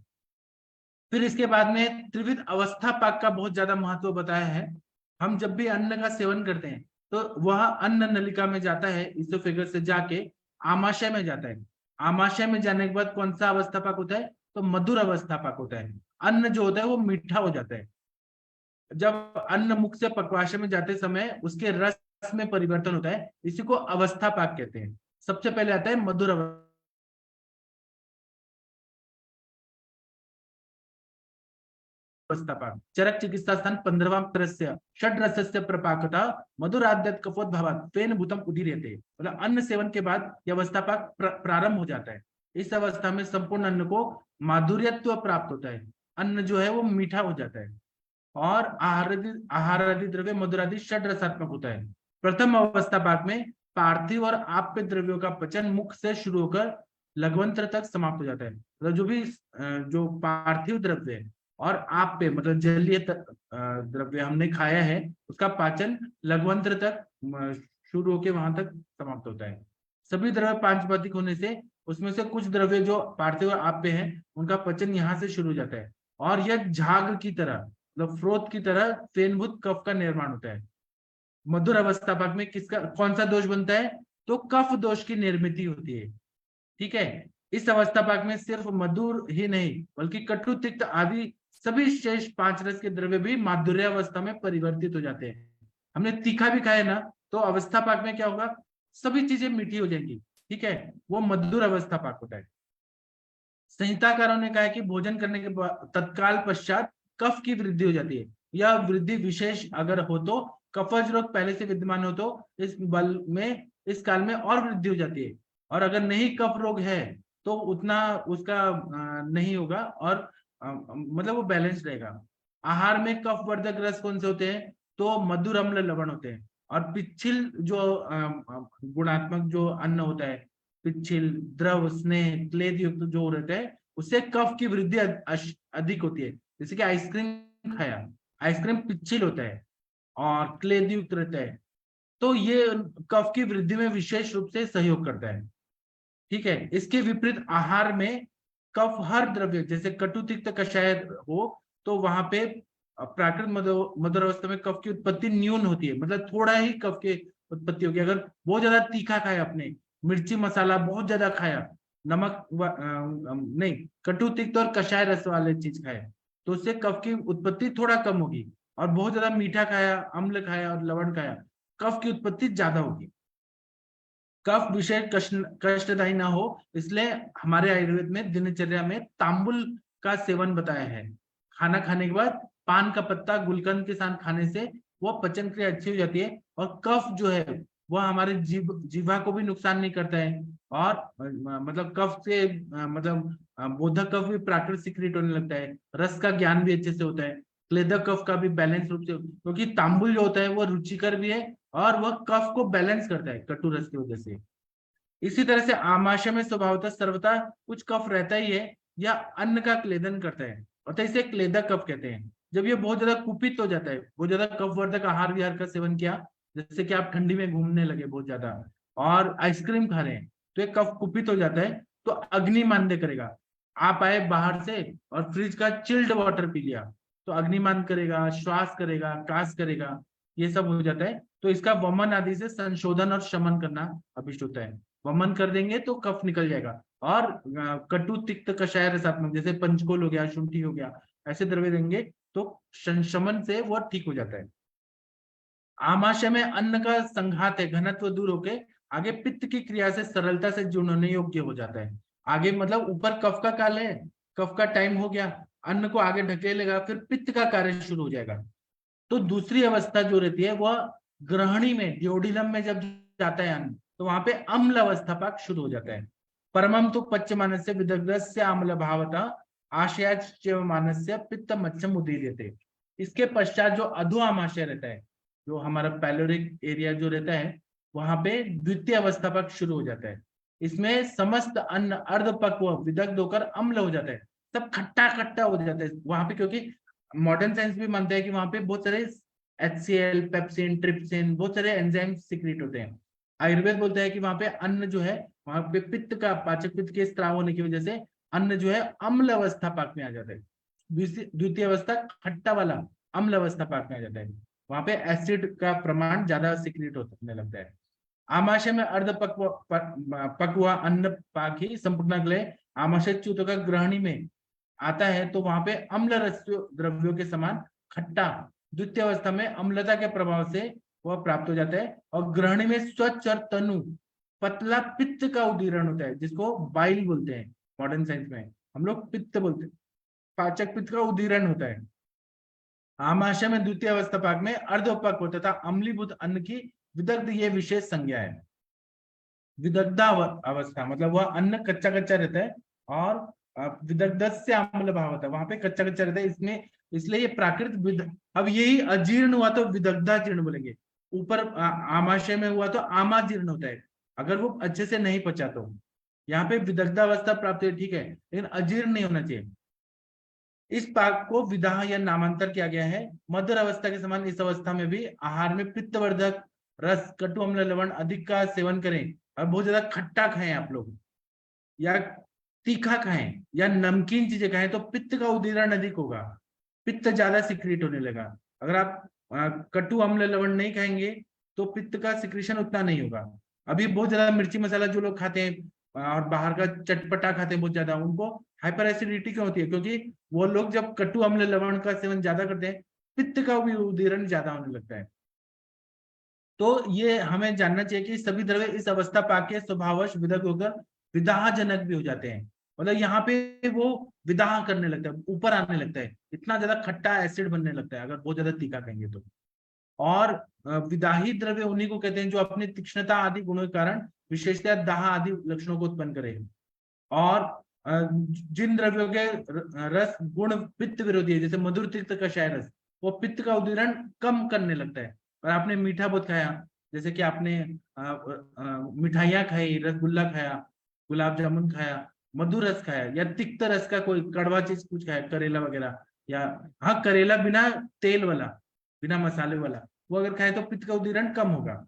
फिर इसके बाद में त्रिविध अवस्था पाक का बहुत ज्यादा महत्व बताया है। हम जब भी अन्न का सेवन करते हैं तो वह अन्न नलिका में जाता है, इसोफेगस से जाके आमाशय में जाता है। आमाशय में जाने के बाद कौन सा अवस्था पाक होता है, तो मधुर अवस्था पाक होता है। अन्न जो होता है वो मीठा हो जाता है। जब अन्न मुख से पक्वाशय में जाते समय उसके रस में परिवर्तन होता है, इसी को अवस्था पाक कहते हैं। सबसे पहले आता है मधुर अवस्थापाक। चरक चिकित्सा स्थान 15वां प्रस्य षड रसस्य प्रपाकता मधुराद्यत कफोद्भवात फेन भूतम उदीर्यते। मतलब अन्न सेवन के बाद यह अवस्थापाक प्रारंभ हो जाता है। इस अवस्था में संपूर्ण अन्न को माधुर्यत्व प्राप्त होता है, अन्न जो है वो मीठा हो जाता है। और आहार आदि द्रव्य मधुरादि षड रसात्मक होता है। प्रथम अवस्था पाक में पार्थिव और आप्य द्रव्यों का पचन मुख से शुरू होकर लघ्वंत्र तक समाप्त हो जाता है। मतलब जो भी जो पार्थिव द्रव्य है और आप्य मतलब जलीय द्रव्य हमने खाया है उसका पाचन लघ्वंत्र तक शुरू होकर वहां तक समाप्त होता है। सभी द्रव्य पांचपातिक होने से उसमें से कुछ द्रव्य जो पार्थिव और आप्य है उनका पचन यहाँ से शुरू हो जाता है और यह झाग की तरह मतलब फ्रोत की तरह फेनभूत कफ का निर्माण होता है। मधुर अवस्था पाक में किसका कौन सा दोष बनता है? तो कफ दोष की निर्मित होती है। ठीक है, इस अवस्था पाक में सिर्फ मधुर ही नहीं बल्कि कटु तिक्त आदि सभी शेष 5 रस के द्रव्य भी माधुर्य अवस्था में परिवर्तित हो जाते हैं। हमने तीखा भी खाया ना, तो अवस्था पाक में क्या होगा? सभी चीजें मीठी हो जाएंगी। ठीक है, वो मधुर अवस्था पाक होता है। संहिताकारों ने कहा है कि भोजन करने के तत्काल पश्चात कफ की वृद्धि हो जाती है। यह वृद्धि विशेष अगर हो तो कफज रोग पहले से विद्यमान हो तो इस बल में इस काल में और वृद्धि हो जाती है, और अगर नहीं कफ रोग है तो उतना उसका नहीं होगा और मतलब वो बैलेंस रहेगा। आहार में कफ वर्धक रस कौन से होते हैं? तो मधुर अम्ल लवण होते हैं। और पिच्छिल जो गुणात्मक जो अन्न होता है, पिच्छिल द्रव स्नेह क्लेद युक्त जो रहता है उससे कफ की वृद्धि अधिक होती है। जैसे कि आइसक्रीम खाया, आइसक्रीम पिच्छिल होता है और क्लेद युक्त रहता है, तो ये कफ की वृद्धि में विशेष रूप से सहयोग करता है। ठीक है, इसके विपरीत आहार में कफ हर द्रव्य जैसे कटु तिक्त कषाय हो तो वहां पे प्राकृत मधुर अवस्था में कफ की उत्पत्ति न्यून होती है, मतलब थोड़ा ही कफ की उत्पत्ति होगी। अगर बहुत ज्यादा तीखा खाया आपने, मिर्ची मसाला बहुत ज्यादा खाया, नमक नहीं कटु तिक्त और कषाय रस वाले चीज खाए तो उससे कफ की उत्पत्ति थोड़ा कम होगी। और बहुत ज्यादा मीठा खाया, अम्ल खाया और लवण खाया, कफ की उत्पत्ति ज्यादा होगी। कफ विषय कष्टदायी ना हो इसलिए हमारे आयुर्वेद में दिनचर्या में तांबुल का सेवन बताया है। खाना खाने के बाद पान का पत्ता गुलकंद के साथ खाने से वो पचन क्रिया अच्छी हो जाती है और कफ जो है वह हमारे जीवा को भी नुकसान नहीं करता है। और मतलब कफ से मतलब बोधक कफ भी प्राकृतिक सिक्रिएट होने लगता है, रस का ज्ञान भी अच्छे से होता है, क्लेदक कफ का भी बैलेंस रूप से, क्योंकि तांबुल जो होता है वो रुचिकर भी है और वह कफ को बैलेंस करता है कटु रस की वजह से। इसी तरह से आमाशय में स्वभावतः सर्वथा कुछ कफ रहता ही है या अन्न का क्लेदन करता है, अतः इसे क्लेदक कफ कहते हैं। जब ये बहुत ज्यादा कुपित हो जाता है, बहुत ज्यादा कफ वर्धक आहार विहार का सेवन किया, जैसे कि आप ठंडी में घूमने लगे बहुत ज्यादा और आइसक्रीम खा रहे हैं तो ये कफ कुपित हो जाता है तो अग्नि मांद्य करेगा। आप आए बाहर से और फ्रिज का चिल्ड वाटर पी लिया तो अग्निमान करेगा, श्वास करेगा, कास करेगा, ये सब हो जाता है। तो इसका वमन आदि से संशोधन और शमन करना अभिष्ट होता है। वमन कर देंगे तो कफ निकल जाएगा। और कटु तिक्त कषाय रसात्मक जैसे पंचकोल हो गया, शुंठी हो गया, ऐसे द्रव्य देंगे तो शमन से वो ठीक हो जाता है। आमाशय में अन्न का संघात है, घनत्व दूर होके आगे पित्त की क्रिया से सरलता से जुड़ने योग्य हो जाता है। आगे मतलब ऊपर कफ का काल है, कफ का टाइम हो गया, अन्न को आगे ढकेलेगा, फिर पित्त का कार्य शुरू हो जाएगा। तो दूसरी अवस्था जो रहती है वह ग्रहणी में ड्योडिनम में जब जाता है अन्न तो वहां पे अम्ल अवस्था पाक शुरू हो जाता है। परमम तो पच्च मानस्य विदग्धस्य अम्ल भावता आशयाच मानस्य पित्त मच्छम उदीर्यते। इसके पश्चात जो अधो आमाशय रहता है, जो हमारा पैलोरिक एरिया जो रहता है, वहां पे द्वितीय अवस्था पाक शुरू हो जाता है। इसमें समस्त अन्न अर्धपक्व विदग्ध होकर अम्ल हो जाता है, सब खट्टा खट्टा हो जाता है वहां पे, क्योंकि मॉडर्न साइंस भी मानता है कि वहां पे बहुत सारे HCl, पेप्सिन, ट्रिप्सिन, बहुत सारे एंजाइम सिक्रिएट होते हैं। आयुर्वेद बोलता है कि वहां पे अन्न जो है वहां पे पित्त का पाचक पित्त के स्त्राव होने की वजह से अन्न जो है अम्ल अवस्था पाक में आ जाता है। द्वितीय अवस्था खट्टा वाला अम्ल अवस्था पाक में आ जाता है, वहां पे एसिड का प्रमाण ज्यादा सिक्रिएट होने लगता है। आमाशय में अर्ध पकवा अन्न पाक ही संपूर्ण आमाशय च्युत का ग्रहणी में आता है तो वहां पे अम्ल रस द्रव्यों के समान खट्टा द्वितीय अवस्था में अम्लता के प्रभाव से वह प्राप्त हो जाता है। और ग्रहणी में स्वच्छ और तनु पतला पित्त का उदीरण होता है, जिसको बाइल बोलते हैं मॉडर्न साइंस में, हम लोग पित्त बोलते हैं, पाचक पित्त का उदीरण होता है। आमाशय में द्वितीय अवस्था पाक में अर्धोपक होता था अम्लीभूत अन्न की विदग्ध ये विशेष संज्ञा है। विदग्धा अवस्था मतलब वह अन्न कच्चा कच्चा रहता है और विदग्ध से अम्ल भाव होता है, वहां पे कच्चा कच्चा रहता है, इसमें इसलिए ये प्राकृत अब यही अजीर्ण हुआ तो विदग्धा जीर्ण बोलेंगे। ऊपर आमाशय में हुआ तो आमाजीर्ण होता है, अगर वो अच्छे से नहीं पचा तो। यहाँ पे विदग्धावस्था प्राप्त है, ठीक है, लेकिन अजीर्ण नहीं होना चाहिए। इस पाक को विदाह या नामांतर किया गया है। मधुर अवस्था के समान इस अवस्था में भी आहार में पित्तवर्धक रस, कटु, अम्ल, लवण अधिक का सेवन करें और बहुत ज्यादा खट्टा खाएं आप लोग, या तीखा खाएं या नमकीन चीजें खाएं तो पित्त का उदीरण अधिक होगा, पित्त ज्यादा सिक्रिएट होने लगा। अगर आप कटु, अम्ल, लवण नहीं खाएंगे तो पित्त का सिक्रीशन उतना नहीं होगा। अभी बहुत ज्यादा मिर्ची मसाला जो लोग खाते हैं और बाहर का चटपटा खाते हैं बहुत ज्यादा, उनको हाइपर एसिडिटी क्यों होती है? क्योंकि वो लोग जब कटु, अम्ल, लवण का सेवन ज्यादा करते हैं, पित्त का भी उदीरण ज्यादा होने लगता है। तो ये हमें जानना चाहिए कि सभी द्रव्य इस अवस्था पाके स्वभावश विदग्ध होकर विदाहजनक भी हो जाते हैं। मतलब यहाँ पे वो विदाह करने लगता है, ऊपर आने लगता है, इतना ज्यादा खट्टा एसिड बनने लगता है अगर बहुत ज्यादा तीखा कहेंगे तो। और विदाही द्रव्य उन्हीं को कहते हैं जो अपनी तीक्ष्णता आदि गुणों के कारण विशेषतः दाह आदि लक्षणों को उत्पन्न करे। और जिन द्रव्यों के रस गुण पित्त विरोधी है, जैसे मधुर तिक्त कषाय रस, वो पित्त का उदीरण कम करने लगता है। और आपने मीठा बहुत खाया, जैसे कि आपने मिठाइयाँ खाई, रसगुल्ला खाया, गुलाब जामुन खाया, मधुर रस खाया, या तिक्त रस का कोई कड़वा चीज कुछ खाया, करेला वगैरह, या हाँ करेला बिना तेल वाला, बिना मसाले वाला, वो अगर खाए तो पित्त का उदीरण कम होगा।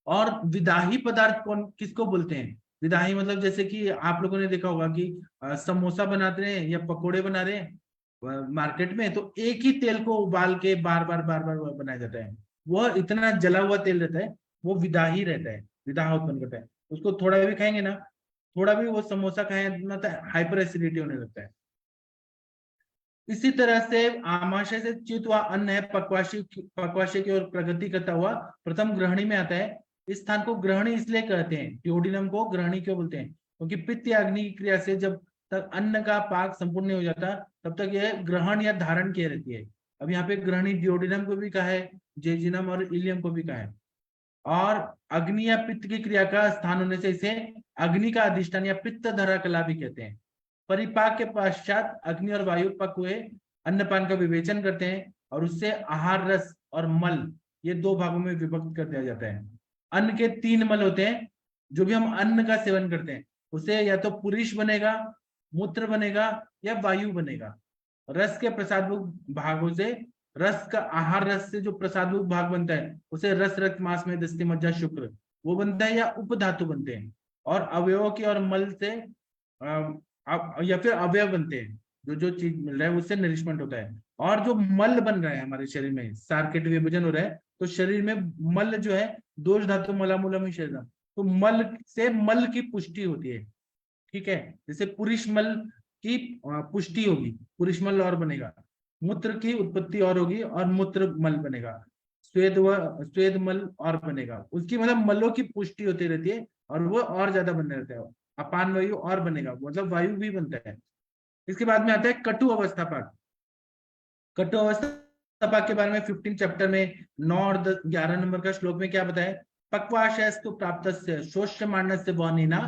और विदाही पदार्थ कौन किसको बोलते हैं? विदाही मतलब जैसे कि आप लोगों ने देखा होगा कि समोसा बनाते हैं या पकोड़े बना रहे हैं मार्केट में, तो एक ही तेल को उबाल के बार बार बार बार बनाया जाता है, वह इतना जला हुआ तेल रहता है, वो विदाही रहता है, विदाह उत्पन्न करता है। उसको थोड़ा भी खाएंगे ना, थोड़ा भी वो समोसा खाए मतलब हाइपर एसिडिटी होने लगता है। इसी तरह से आमाशय से च्युत हुआ अन्न है पक्वाशय की ओर प्रगति करता हुआ प्रथम ग्रहणी में आता है। इस स्थान को ग्रहणी इसलिए कहते हैं, ड्यूोडिनम को ग्रहणी क्यों बोलते हैं? क्योंकि पित्त या अग्नि की क्रिया से जब तक अन्न का पाक संपूर्ण नहीं हो जाता तब तक यह ग्रहण या धारण किए रहती है। अब यहाँ पे ग्रहणी ड्यूोडिनम को भी कहा है, जेजिनम और इलियम को भी कहा है। और अग्नि या पित्त की क्रिया का स्थान होने से इसे अग्नि का अधिष्ठान या पित्त धरा कला भी कहते हैं। परिपाक के पश्चात अग्नि और वायु पक हुए अन्नपान का विवेचन करते हैं और उससे आहार रस और मल, ये दो भागों में विभक्त कर दिया जाता है। अन्न के 3 मल होते हैं। जो भी हम अन्न का सेवन करते हैं उसे या तो पुरीश बनेगा, मूत्र बनेगा या वायु बनेगा। रस के प्रसादभूत भागों से, रस का आहार रस से जो प्रसादभूत भाग बनता है उसे रस, रक्त, मांस में दस्ती, मज्जा, शुक्र वो बनता है, या उपधातु बनते हैं। और अवयवों की और मल से या फिर अवयव बनते हैं, जो जो चीज मिल रहा है उससे नरिशमेंट होता है। और जो मल बन रहा है हमारे शरीर में, सार के विभाजन हो रहा है, तो शरीर में मल जो है, दोष धातु मलामूलम ही शरीर, तो मल से मल की पुष्टि होती है। ठीक है, जैसे पुरुष मल की पुष्टि होगी, पुरुष मल और बनेगा, मूत्र की उत्पत्ति और होगी और मूत्र मल बनेगा, स्वेद मल और बनेगा, उसकी मतलब मलों की पुष्टि होती रहती है और वो और ज्यादा बनने रहता है। अपान वायु और बनेगा, मतलब वायु भी बनता है। इसके बाद में आता है कटु अवस्था पाक। कटु अवस्था पाक के बारे में 15 चैप्टर में 9 और 11 नंबर का श्लोक में क्या बताया? पक्वाशयस्तु प्राप्तस्य शोष्यमानस्य वहनिना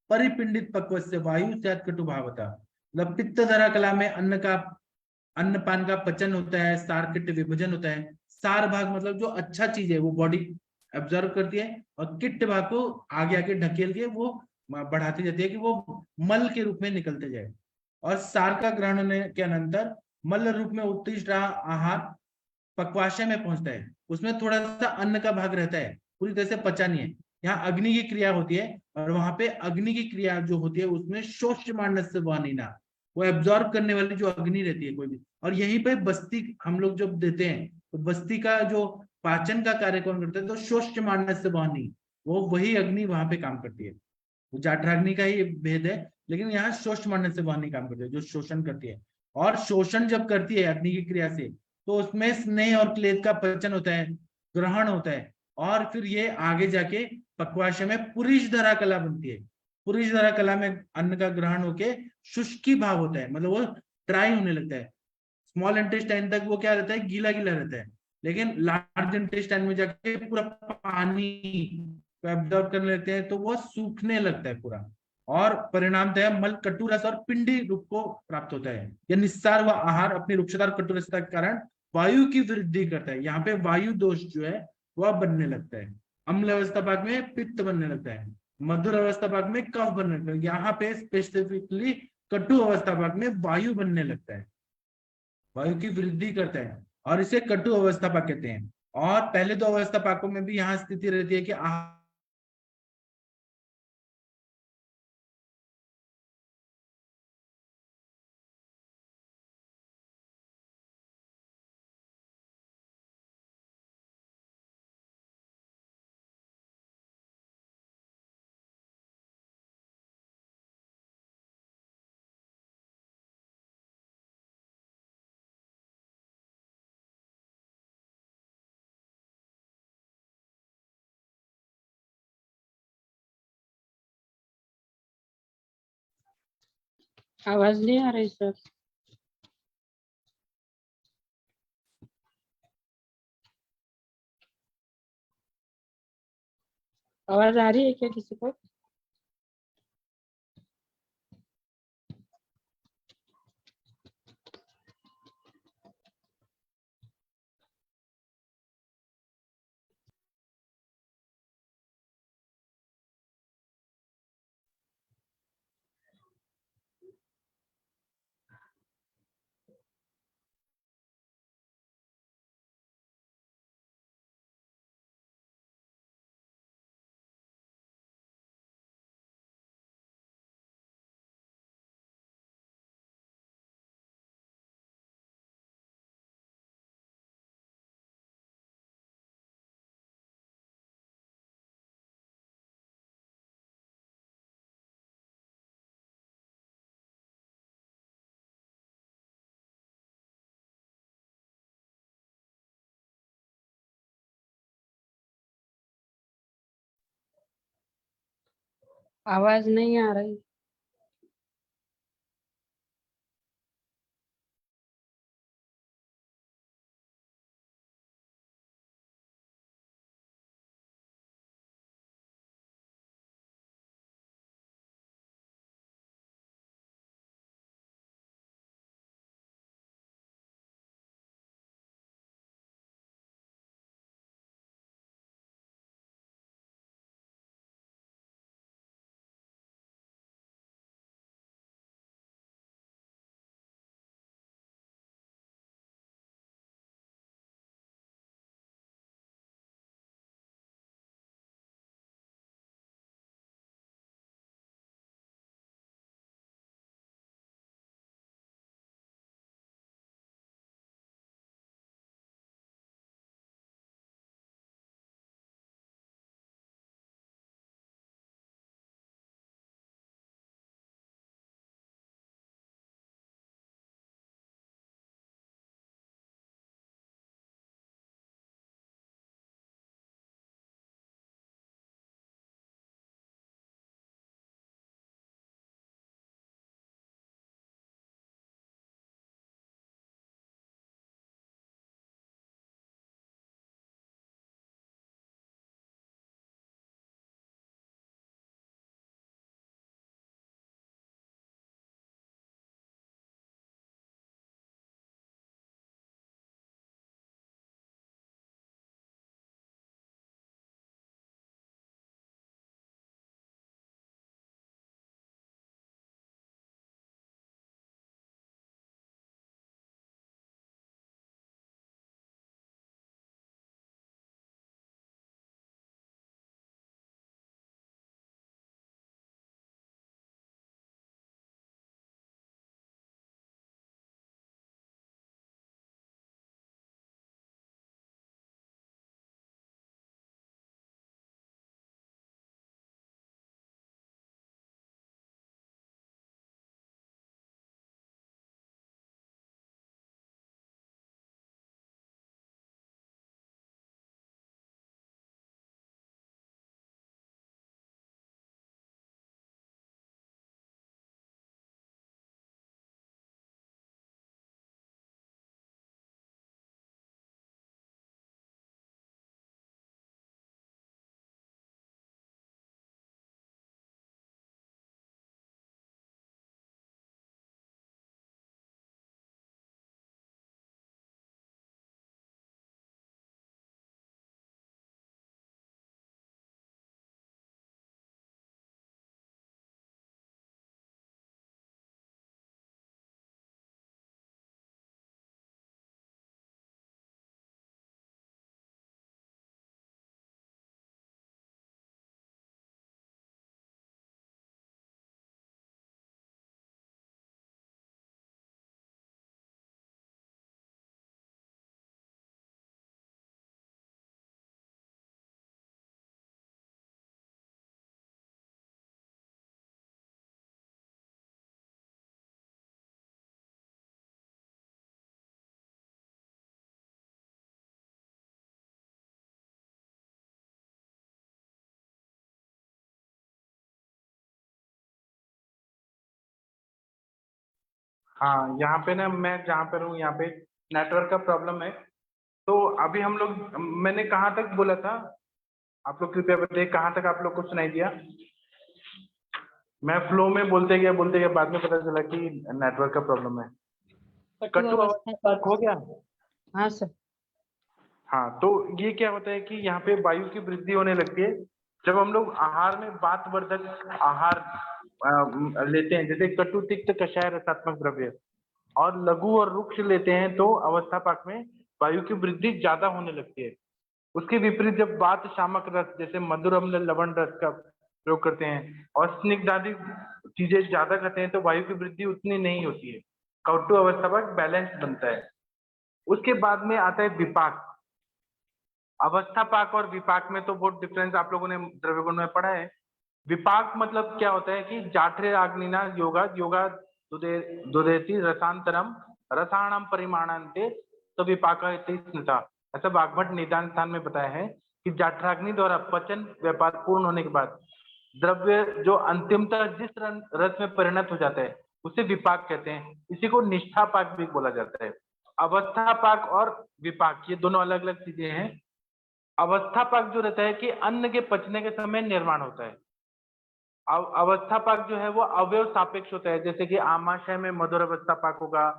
परिपिंडित पक्वस्य वायु स्यात् कटु भावता। मतलब पित्त धरा कला में अन्नपान का पचन होता है, सार किट विभजन होता है। सार भाग मतलब जो अच्छा चीज है वो बॉडी एब्जॉर्व करती है, और किट भाग को आगे आगे ढकेल के वो बढ़ाती जाती है कि वो मल के रूप में निकलते जाए। और सार का ग्रहण होने के अनंतर मल रूप में उत्तिष्ठ रहा आहार पक्वाशय में पहुंचता है, उसमें थोड़ा सा अन्न का भाग रहता है, पूरी तरह से पचा नहीं है। यहाँ अग्नि की क्रिया होती है, और वहां पे अग्नि की क्रिया जो होती है उसमें शोष्यमानस्य वहनिना, वो एब्जॉर्ब करने वाली जो अग्नि रहती है कोई भी। और यहीं पे बस्ती हम लोग जब देते हैं तो बस्ती का जो पाचन का कार्य कौन करता है? तो शोष्यमानस्य वहनी, वो वही अग्नि वहां पे काम करती है। जाठराग्नि का ही भेद है, लेकिन यहाँ शोष्यमानस्य से वहनी काम करती है, जो शोषण करती है। और शोषण जब करती है अग्नि की क्रिया से, तो उसमें स्नेह और क्लेद का पचन होता है, ग्रहण होता है, और फिर ये आगे जाके पक्वाशय में पुरीश धरा कला बनती है। पुरीश धरा कला में अन्न का ग्रहण होके शुष्की भाव होता है, मतलब वो ड्राई होने लगता है। स्मॉल इंटेस्टाइन तक वो क्या रहता है? गीला गीला रहता है, लेकिन लार्ज इंटेस्टाइन में जाके पूरा पानी एब्जॉर्ब करने लगते हैं, तो वो सूखने लगता है पूरा। और परिणामतः मल कटुरस और पिंडी रूप को प्राप्त होता है। यह निस्सार व आहार अपनी रुक्षता और कटुरसता के कारण वायु की वृद्धि करता है। यहाँ पे वायु दोष जो है वह बनने लगता है। अम्ल अवस्था भाग में पित्त बनने लगता है। मधुर अवस्था भाग में कफ बनने लगता है। यहाँ पे स्पेसिफिकली कटु अवस्था भाग में वायु बनने लगता है, वायु की वृद्धि करता है और इसे कटु अवस्था पाक कहते हैं। और पहले दो अवस्था पाकों में भी यहाँ स्थिति रहती है कि आवाज नहीं आ रही सर। आवाज आ रही है क्या किसी को? आवाज नहीं आ रही। हाँ, यहाँ पे ना मैं जहाँ पर हूँ यहाँ पे नेटवर्क का प्रॉब्लम है। तो अभी हम लोग, मैंने कहाँ तक बोला था, आप लोग कृपया बताइए कहाँ तक आप लोग को सुनाई दिया। मैं फ्लो में बोलते गया, बाद में पता चला कि नेटवर्क का प्रॉब्लम है। कटु कटु अवस्था अवस्था पाक। तक हो गया। हाँ सर। हाँ, तो ये क्या होता है कि यहाँ पे वायु की वृद्धि होने लगती है जब हम लोग आहार में वातवर्धक आहार लेते हैं, जैसे कटु तिक्त कषाय रसात्मक द्रव्य, और लघु और रुक्ष लेते हैं तो अवस्था पाक में वायु की वृद्धि ज्यादा होने लगती है। उसके विपरीत जब वात शामक रस जैसे मधुर अम्ल लवण रस का प्रयोग करते हैं और स्निग्ध आदि चीजें ज्यादा खाते हैं तो वायु की वृद्धि उतनी नहीं होती है। कटु अवस्था पाक बैलेंस बनता है। उसके बाद में आता है विपाक। अवस्था पाक और विपाक में तो बहुत डिफरेंस आप लोगों ने द्रव्यगुण में पढ़ा है। विपाक मतलब क्या होता है कि जाठरे आग्निना योगा योगा दुदे दुदेति रसांतरम रसाणाम परिमाणांते तो विपाक स्मृता। ऐसा वाग्भट निदान स्थान में बताया है कि जाठराग्नि द्वारा पचन व्यापार पूर्ण होने के बाद द्रव्य जो अंतिमतः जिस रस में परिणत हो जाता है उसे विपाक कहते हैं। इसी को निष्ठा पाक भी बोला जाता है। अवस्था पाक और विपाक ये दोनों अलग अलग चीजें हैं। अवस्था पाक जो रहता है कि अन्न के पचने के समय निर्माण होता है। अवस्था पाक जो है वो अवयव सापेक्ष होता है, जैसे कि आमाशय में मधुर अवस्था पाक होगा,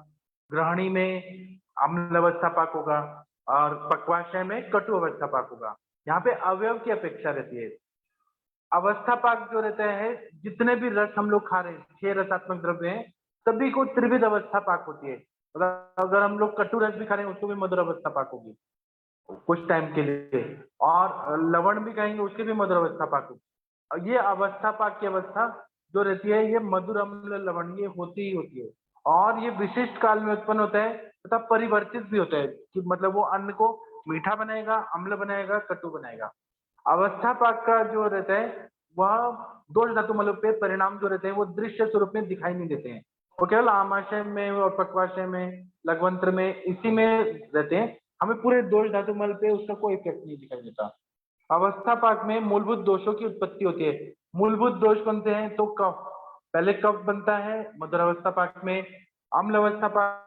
ग्रहणी में अम्ल अवस्था पाक होगा, और पक्वाशय में कटु अवस्था पाक होगा। यहाँ पे अवयव की अपेक्षा रहती है। अवस्था पाक जो रहता है, जितने भी रस हम लोग खा रहे हैं, 6 रसात्मक द्रव्य हैं, सभी को त्रिविध अवस्था पाक होती है। अगर हम लोग कटु रस भी खा रहे हैं उसको भी मधुर अवस्था पाक होगी कुछ टाइम के लिए, और लवण भी खाएंगे उसके भी मधुर अवस्था पाक होगी। और ये अवस्था पाक की अवस्था जो रहती है ये मधुर अम्ल लवण ये होती ही होती है, और ये विशिष्ट काल में उत्पन्न होता है तथा परिवर्तित भी होता है कि मतलब वो अन्न को मीठा बनाएगा, अम्ल बनाएगा, कटु बनाएगा। अवस्था पाक का जो रहता है वह दोष धातु मल पे परिणाम जो रहते हैं वो दृश्य स्वरूप में दिखाई नहीं देते हैं। वो केवल आमाशय में और पक्वाशय में लघ्वंत्र में इसी में रहते हैं। हमें पूरे दोष धातु मल पे उसका कोई इफेक्ट नहीं दिखाई देता। अवस्था पाक में मूलभूत दोषों की उत्पत्ति होती है। मूलभूत दोष कौन से हैं? तो कफ, पहले कफ बनता है मधुर अवस्था पाक में। अम्ल अवस्था पाक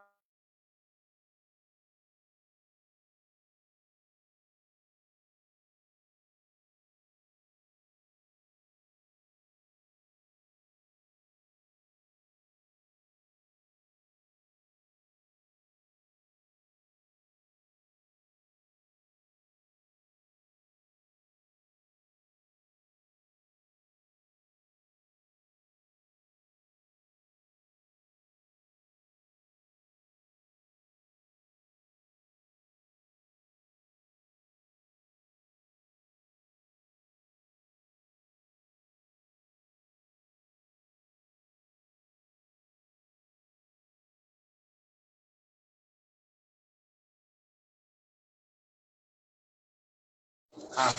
हाँ,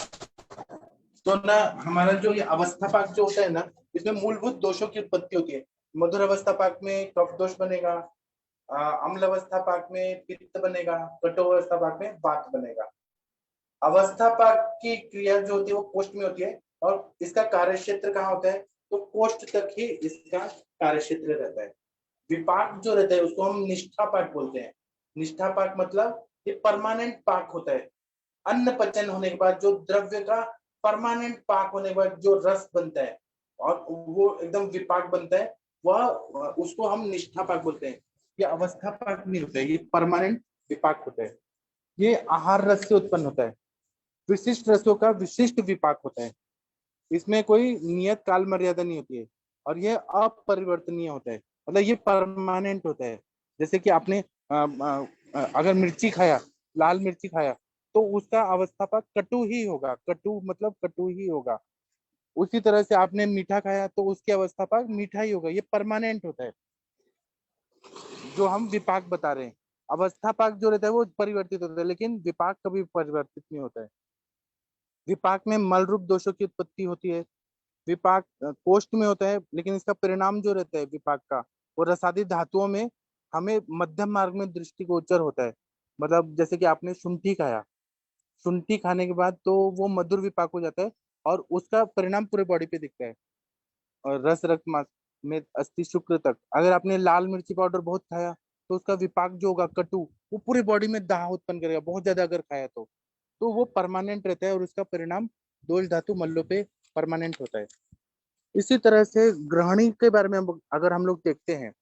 तो ना हमारा जो ये अवस्था पाक जो होता है ना, इसमें मूलभूत दोषों की उत्पत्ति होती है। मधुर अवस्था पाक में कफ दोष बनेगा, अम्ल अवस्था पाक में पित्त बनेगा, कटु अवस्था पाक में वात बनेगा। अवस्था पाक की क्रिया जो होती है वो कोष्ठ में होती है, और इसका कार्य क्षेत्र कहाँ होता है? तो कोष्ठ तक ही इसका कार्य क्षेत्र रहता है। विपाक जो रहता है उसको हम निष्ठा पाक बोलते हैं। निष्ठा पाक मतलब ये परमानेंट पाक होता है। अन्न पचन होने के बाद जो द्रव्य का परमानेंट पाक होने के बाद जो रस बनता है और वो एकदम विपाक बनता है, वह उसको हम निष्ठा पाक बोलते हैं। ये अवस्था पाक नहीं होता है, ये परमानेंट विपाक होता है। ये आहार रस से उत्पन्न होता है। विशिष्ट रसों का विशिष्ट विपाक होता है। इसमें कोई नियत काल मर्यादा नहीं होती है, और यह अपरिवर्तनीय होता है, मतलब ये परमानेंट होता है। जैसे कि आपने अगर मिर्ची खाया, लाल मिर्ची खाया, तो उसका अवस्था पाक कटु ही होगा। कटु मतलब कटु ही होगा। उसी तरह से आपने मीठा खाया तो उसकी अवस्था पाक मीठा ही होगा। ये परमानेंट होता है जो हम विपाक बता रहे हैं। अवस्था पाक जो रहता है वो परिवर्तित होता है, लेकिन विपाक कभी परिवर्तित नहीं होता है। विपाक में मल रूप दोषों की उत्पत्ति होती है। विपाक कोष्ठ में होता है, लेकिन इसका परिणाम जो रहता है विपाक का, वो रसादी धातुओं में हमें मध्यम मार्ग में दृष्टिगोचर होता है। मतलब जैसे कि आपने शुंठी खाया, शुंठी खाने के बाद तो वो मधुर विपाक हो जाता है, और उसका परिणाम पूरे बॉडी पे दिखता है, और रस रक्त मांस। में अस्थि शुक्र तक। अगर आपने लाल मिर्ची पाउडर बहुत खाया तो उसका विपाक जो होगा कटु, वो पूरी बॉडी में दाह उत्पन्न करेगा, बहुत ज्यादा अगर खाया तो वो परमानेंट रहता है और उसका परिणाम दोष धातु मल्लों पे परमानेंट होता है। इसी तरह से ग्रहणी के बारे में अगर हम लोग देखते हैं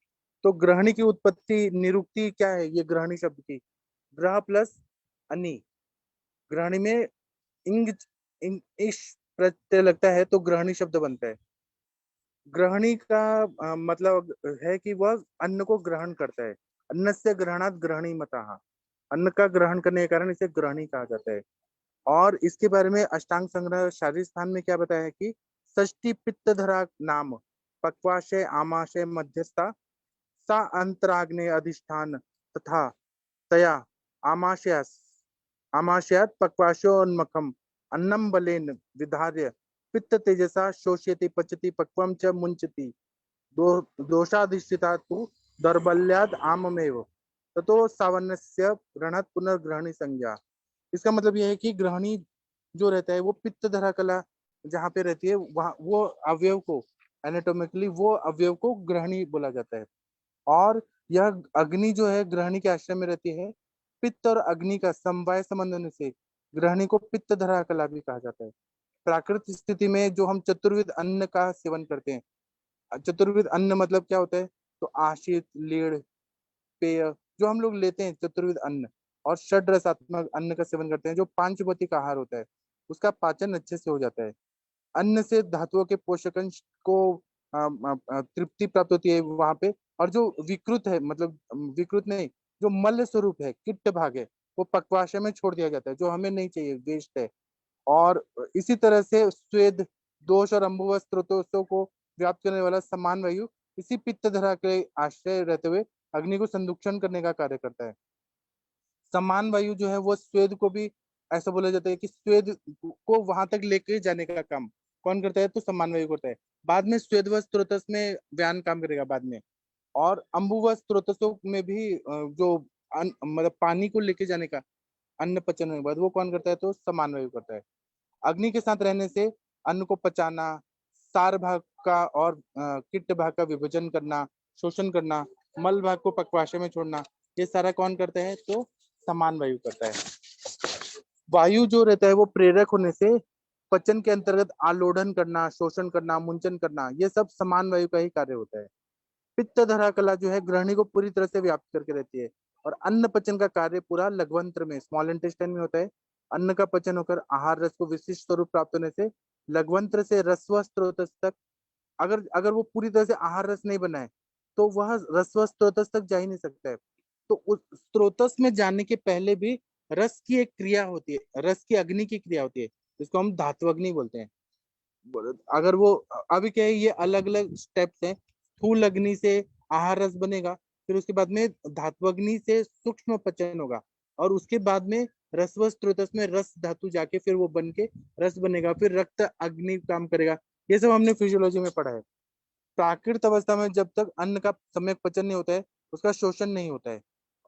तो ग्रहणी की उत्पत्ति निरुक्ति क्या है, ये ग्रहणी शब्द की ग्रह प्लस अनि, ग्रहणी में इंग इश प्रत्यय लगता है तो ग्रहणी शब्द बनता है। ग्रहणी का मतलब है कि वह अन्न को ग्रहण करता है। अन्नस्य ग्रहणात ग्रहणी मतः, अन्न का ग्रहण करने के कारण इसे ग्रहणी कहा जाता है। और इसके बारे में अष्टांग संग्रह शारीर स्थान में क्या बताया है कि षष्टि पित्तधरा नाम पक्वाशय आमाशय मध्यस्था सा अंतराग्ने अधिष्ठान तथा तया आमाशयात पक्वाशयोन्मुखम अन्नम बलेन विधार्य पित्त तेजसा शोष्यति पचति पक्वम च मुंचति दोषाधिष्ठिता तु दौर्बल्याद आममेव ततो सावन्नस्य ग्रहणात् पुनर्ग्रहणी संज्ञा। इसका मतलब यह है कि ग्रहणी जो रहता है वो पित्त धरा कला जहाँ पे रहती है वहाँ वो अवयव को एनाटोमिकली वो अवयव को ग्रहणी बोला जाता है। और यह अग्नि जो है ग्रहणी के आश्रम में रहती है। पित्त और अग्नि का समवाय संबंध होने से ग्रहणी को पित्त धरा कला भी कहा जाता है। प्राकृतिक स्थिति में जो हम चतुर्विध अन्न का सेवन करते हैं, चतुर्विध अन्न मतलब क्या होता है, तो आशित लीड़ पेय जो हम लोग लेते हैं चतुर्विध अन्न, और षड रसात्मक अन्न का सेवन करते हैं जो पांचभौतिक आहार होता है, उसका पाचन अच्छे से हो जाता है। अन्न से धातुओं के पोषक अंश को तृप्ति प्राप्त होती है वहां पे। और जो विकृत है, मतलब विकृत नहीं, जो मल स्वरूप है, किट्ट भाग है, वो पक्वाशय में छोड़ दिया जाता है, जो हमें नहीं चाहिए, वेस्ट है। और इसी तरह से स्वेद दोष और अम्बुवस स्रोतों को व्याप्त करने वाला समान वायु इसी पित्त धरा के आश्रय रहते हुए अग्नि को संदुक्षण करने का कार्य करता है। समान वायु जो है वो स्वेद को भी ऐसा बोला जाता है कि स्वेद को वहां तक लेके जाने का काम कौन करता है, तो समान वायु करता है। बाद में स्वेद व स्त्रोतस में व्यान काम करेगा बाद में। और अम्बु व स्त्रोतसों में भी जो मतलब पानी को लेके जाने का अन्न पचन होने के बाद वो कौन करता है, तो समान वायु करता है। अग्नि के साथ रहने से अन्न को पचाना, सार भाग का और किट्ट भाग का विभाजन करना, शोषण करना, मल भाग को पक्वाशय में छोड़ना, ये सारा कौन करता है, तो समान वायु करता है। वायु जो रहता है वो प्रेरक होने से पचन के अंतर्गत आलोडन करना, शोषण करना, मुंचन करना, ये सब समान वायु का ही कार्य होता है। पित्त धरा कला जो है ग्रहणी को पूरी तरह से व्याप्त करके रहती है। और अन्न पचन का कार्य पूरा लघ्वंत्र में, स्मॉल इंटेस्टाइन में होता है। अन्न का पचन होकर आहार रस को विशिष्ट स्वरूप प्राप्त होने से लघ्वंत्र से रस्व स्त्रोत तक, अगर वो पूरी तरह से आहार रस नहीं बना है तो वह रस्व स्त्रोत तक जा ही नहीं सकता है। तो उस स्त्रोतस में जाने के पहले भी रस की एक क्रिया होती है, रस की अग्नि की क्रिया होती है, जिसको हम धात्वग्नि बोलते हैं। अगर वो अभी क्या है, ये अलग अलग स्टेप्स हैं। स्थूल अग्नि से आहार रस बनेगा, फिर उसके बाद में धात्वग्नि से सूक्ष्म पचन होगा, और उसके बाद में रसव स्त्रोतस में रस धातु जाके फिर वो बन के रस बनेगा, फिर रक्त अग्नि काम करेगा। ये सब हमने फिजियोलॉजी में पढ़ा है। प्राकृत अवस्था में जब तक अन्न का सम्यक पचन नहीं होता है, उसका शोषण नहीं होता है,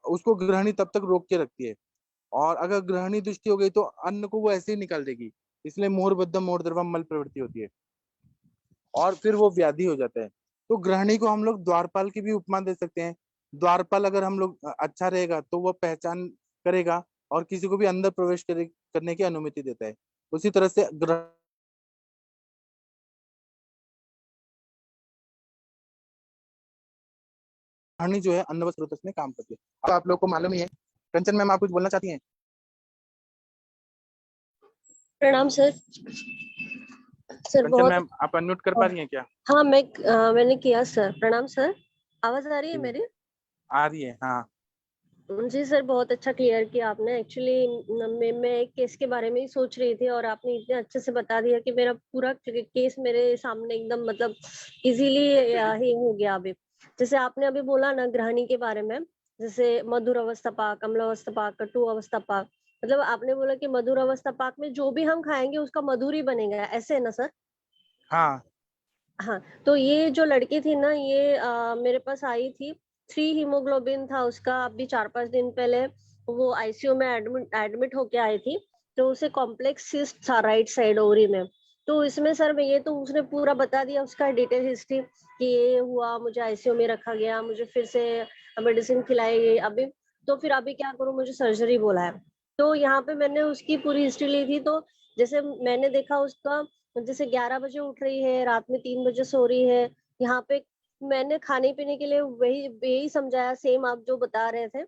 उसको ग्रहणी तब तक रोक के रखती है। और अगर ग्रहणी दृष्टि हो गई तो अन्न को वो ऐसे ही निकाल देगी, इसलिए मोरबद्धम मोरद्रवम मल प्रवृत्ति होती है, और फिर वो व्याधि हो जाता है। तो ग्रहणी को हम लोग द्वारपाल की भी उपमा दे सकते हैं। द्वारपाल अगर हम लोग अच्छा रहेगा तो वह पहचान करेगा और किसी को भी अंदर प्रवेश करने की अनुमति देता है। उसी तरह से ग्रहणी जो है अन्न व स्रोत में काम करती है। अब आप लोग को मालूम ही है। कंचन मैम, आप कुछ बोलना चाहती हैं? प्रणाम सर। सर कंचन बहुत मैम, आप अनम्यूट कर पा रही हैं क्या? हाँ, मैंने किया सर। प्रणाम सर, आवाज आ रही है मेरी? आ रही है, हाँ जी सर, बहुत अच्छा क्लियर किया आपने। एक्चुअली मैं एक केस के बारे में ही सोच रही थी और आपने इतने अच्छे से बता दिया कि मेरा पूरा केस मेरे सामने एकदम मतलब इजीली ही हो गया। अभी जैसे आपने अभी बोला ना ग्रहणी के बारे में, जैसे मधुर अवस्था पाक, अम्ल अवस्था पाक, कटु अवस्था पाक, मतलब आपने बोला कि मधुर अवस्था पाक में जो भी हम खाएंगे उसका मधुर ही बनेगा, ऐसे है ना सर? हाँ हाँ, तो ये जो लड़की थी ना, ये मेरे पास आई थी। 3 हीमोग्लोबिन था उसका। अभी 4-5 दिन पहले वो आईसीयू में एडमिट होके आई थी। तो उसे कॉम्प्लेक्स सिस्ट था राइट साइड ओवरी में। तो इसमें सर मैं ये तो उसने पूरा बता दिया उसका डिटेल हिस्ट्री कि ये हुआ, मुझे आईसीयू में रखा गया, मुझे फिर से मेडिसिन खिलाई गई, अभी तो फिर अभी क्या करूं, मुझे सर्जरी बोला है। तो यहाँ पे मैंने उसकी पूरी हिस्ट्री ली थी, तो जैसे मैंने देखा उसका, जैसे 11 बजे उठ रही है, रात में 3 बजे सो रही है। यहाँ पे मैंने खाने पीने के लिए वही यही समझाया, सेम आप जो बता रहे थे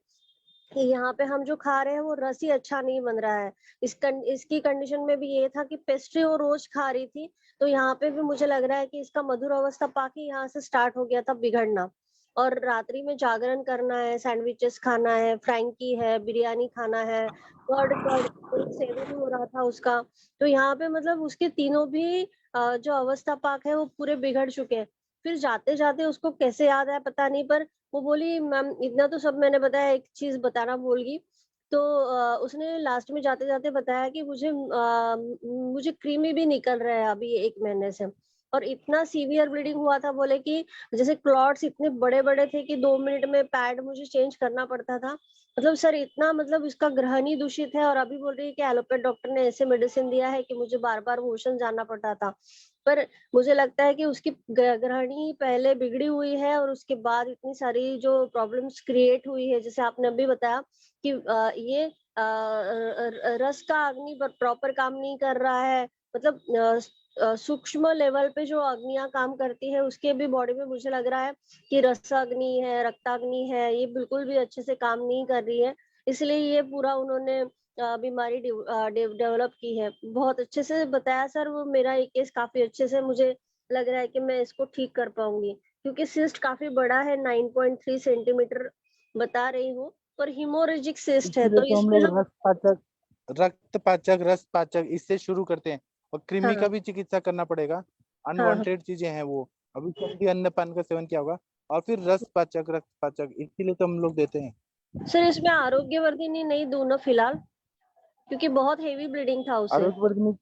कि यहाँ पे हम जो खा रहे हैं वो रस ही अच्छा नहीं बन रहा है। इसकी कंडीशन में भी ये था कि पेस्ट्री वो रोज खा रही थी, तो यहाँ पे भी मुझे लग रहा है कि इसका मधुर अवस्था पाके यहाँ से स्टार्ट हो गया था बिगड़ना। और रात्रि में जागरण करना है, सैंडविचेस खाना है, फ्रैंकी है, बिरयानी खाना है, कर्ड कर्ड सेवन हो रहा था उसका। तो यहाँ पे मतलब उसके तीनों भी जो अवस्था पाक है वो पूरे बिगड़ चुके हैं। फिर जाते जाते उसको कैसे याद आया पता नहीं, पर वो बोली मैम इतना तो सब मैंने बताया, एक चीज बताना भूल गई। तो उसने लास्ट में जाते जाते बताया कि मुझे क्रीमी भी निकल रहा है अभी 1 महीने से, और इतना सीवियर ब्लीडिंग हुआ था, बोले कि जैसे क्लॉट्स इतने बड़े बड़े थे कि 2 मिनट में पैड मुझे चेंज करना पड़ता था। मतलब सर इतना, मतलब इसका ग्रहण ही दूषित है, और अभी बोल रही है कि एलोपैथ डॉक्टर ने ऐसे मेडिसिन दिया है कि मुझे बार बार मोशन जाना पड़ता था। पर मुझे लगता है कि उसकी ग्रहणी पहले बिगड़ी हुई है, और उसके बाद इतनी सारी जो प्रॉब्लम्स क्रिएट हुई है, जैसे आपने अभी बताया कि ये रस का अग्नि प्रॉपर काम नहीं कर रहा है। मतलब सूक्ष्म लेवल पे जो अग्नियां काम करती है उसके भी बॉडी में मुझे लग रहा है कि रसाग्नि है, रक्ताग्नि है, ये बिल्कुल भी अच्छे से काम नहीं कर रही है। इसलिए ये पूरा उन्होंने बीमारी डेवलप की है। बहुत अच्छे से बताया सर, वो मेरा ये केस काफी अच्छे से मुझे लग रहा है कि मैं इसको ठीक कर पाऊंगी, क्योंकि सिस्ट काफी बड़ा है, 9.3 सेंटीमीटर बता रही हूँ, पर हिमोरेजिक सिस्ट है, इसीलिए तो तो हम इसमें लोग हम रक्त पाचक रस पाचक इससे शुरू करते हैं, और कृमि का हाँ भी चिकित्सा करना पड़ेगा। हाँ हाँ अनवांटेड चीजें हैं वो, अभी कल भी अन्नपान का सेवन किया होगा, और फिर रस पाचक रक्त पाचक इसीलिए तो हम लोग देते हैं। सर, इसमें आरोग्यवर्धिनी नहीं दूं ना फिलहाल, क्योंकि बहुत हेवी ब्लीडिंग था उसे। आरोग्य वर्धनी,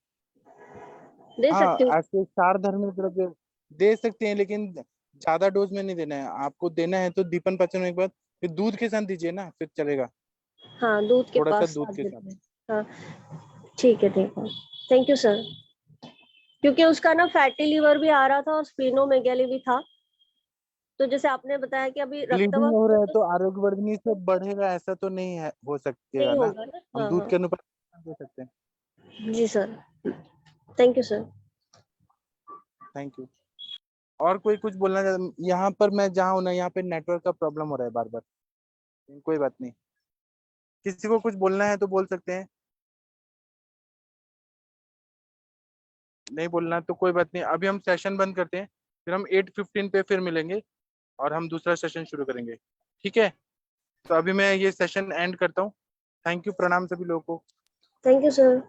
दे हाँ सकती हूँ? ऐसे चार धर्म द्रव्य दे सकते हैं, लेकिन ज्यादा डोज में नहीं देना है। आपको देना है तो दीपन पाचन होने के बाद फिर दूध के साथ दीजिए ना, फिर चलेगा। हाँ, दूध के थोड़ा सा पास दूध साथ के साथ। देते हैं। हाँ ठीक है, ठीक है। Thank you sir. क्योंकि उसका ना फैटी लिवर भी आ रहा था और स्प्लीनोमेगाली भी था, तो जैसे आपने बताया कि अभी ब्लीडिंग रक्तवात हो में रहा है तो तो आरोग्य वर्धनी से बढ़ेगा ऐसा तो नहीं है, हो सकेगा नहीं ना। होगा ना। हम हाँ दूध हाँ, के अनुपात दे सकते हैं। जी sir, thank you sir. Thank you. और कोई कुछ बोलना चाहता? यहाँ पर मैं जहाँ हूँ ना, यहाँ पे नेटवर्क का प्रॉब्लम हो रहा है बार बार। कोई बात नहीं, किसी को कुछ बोलना है तो बोल सकते हैं, नहीं बोलना तो कोई बात नहीं। अभी हम सेशन बंद करते हैं, फिर हम 8:15 पे फिर मिलेंगे और हम दूसरा सेशन शुरू करेंगे, ठीक है? तो अभी मैं ये सेशन एंड करता हूँ। थैंक यू, प्रणाम सभी लोगों को। Thank you sir.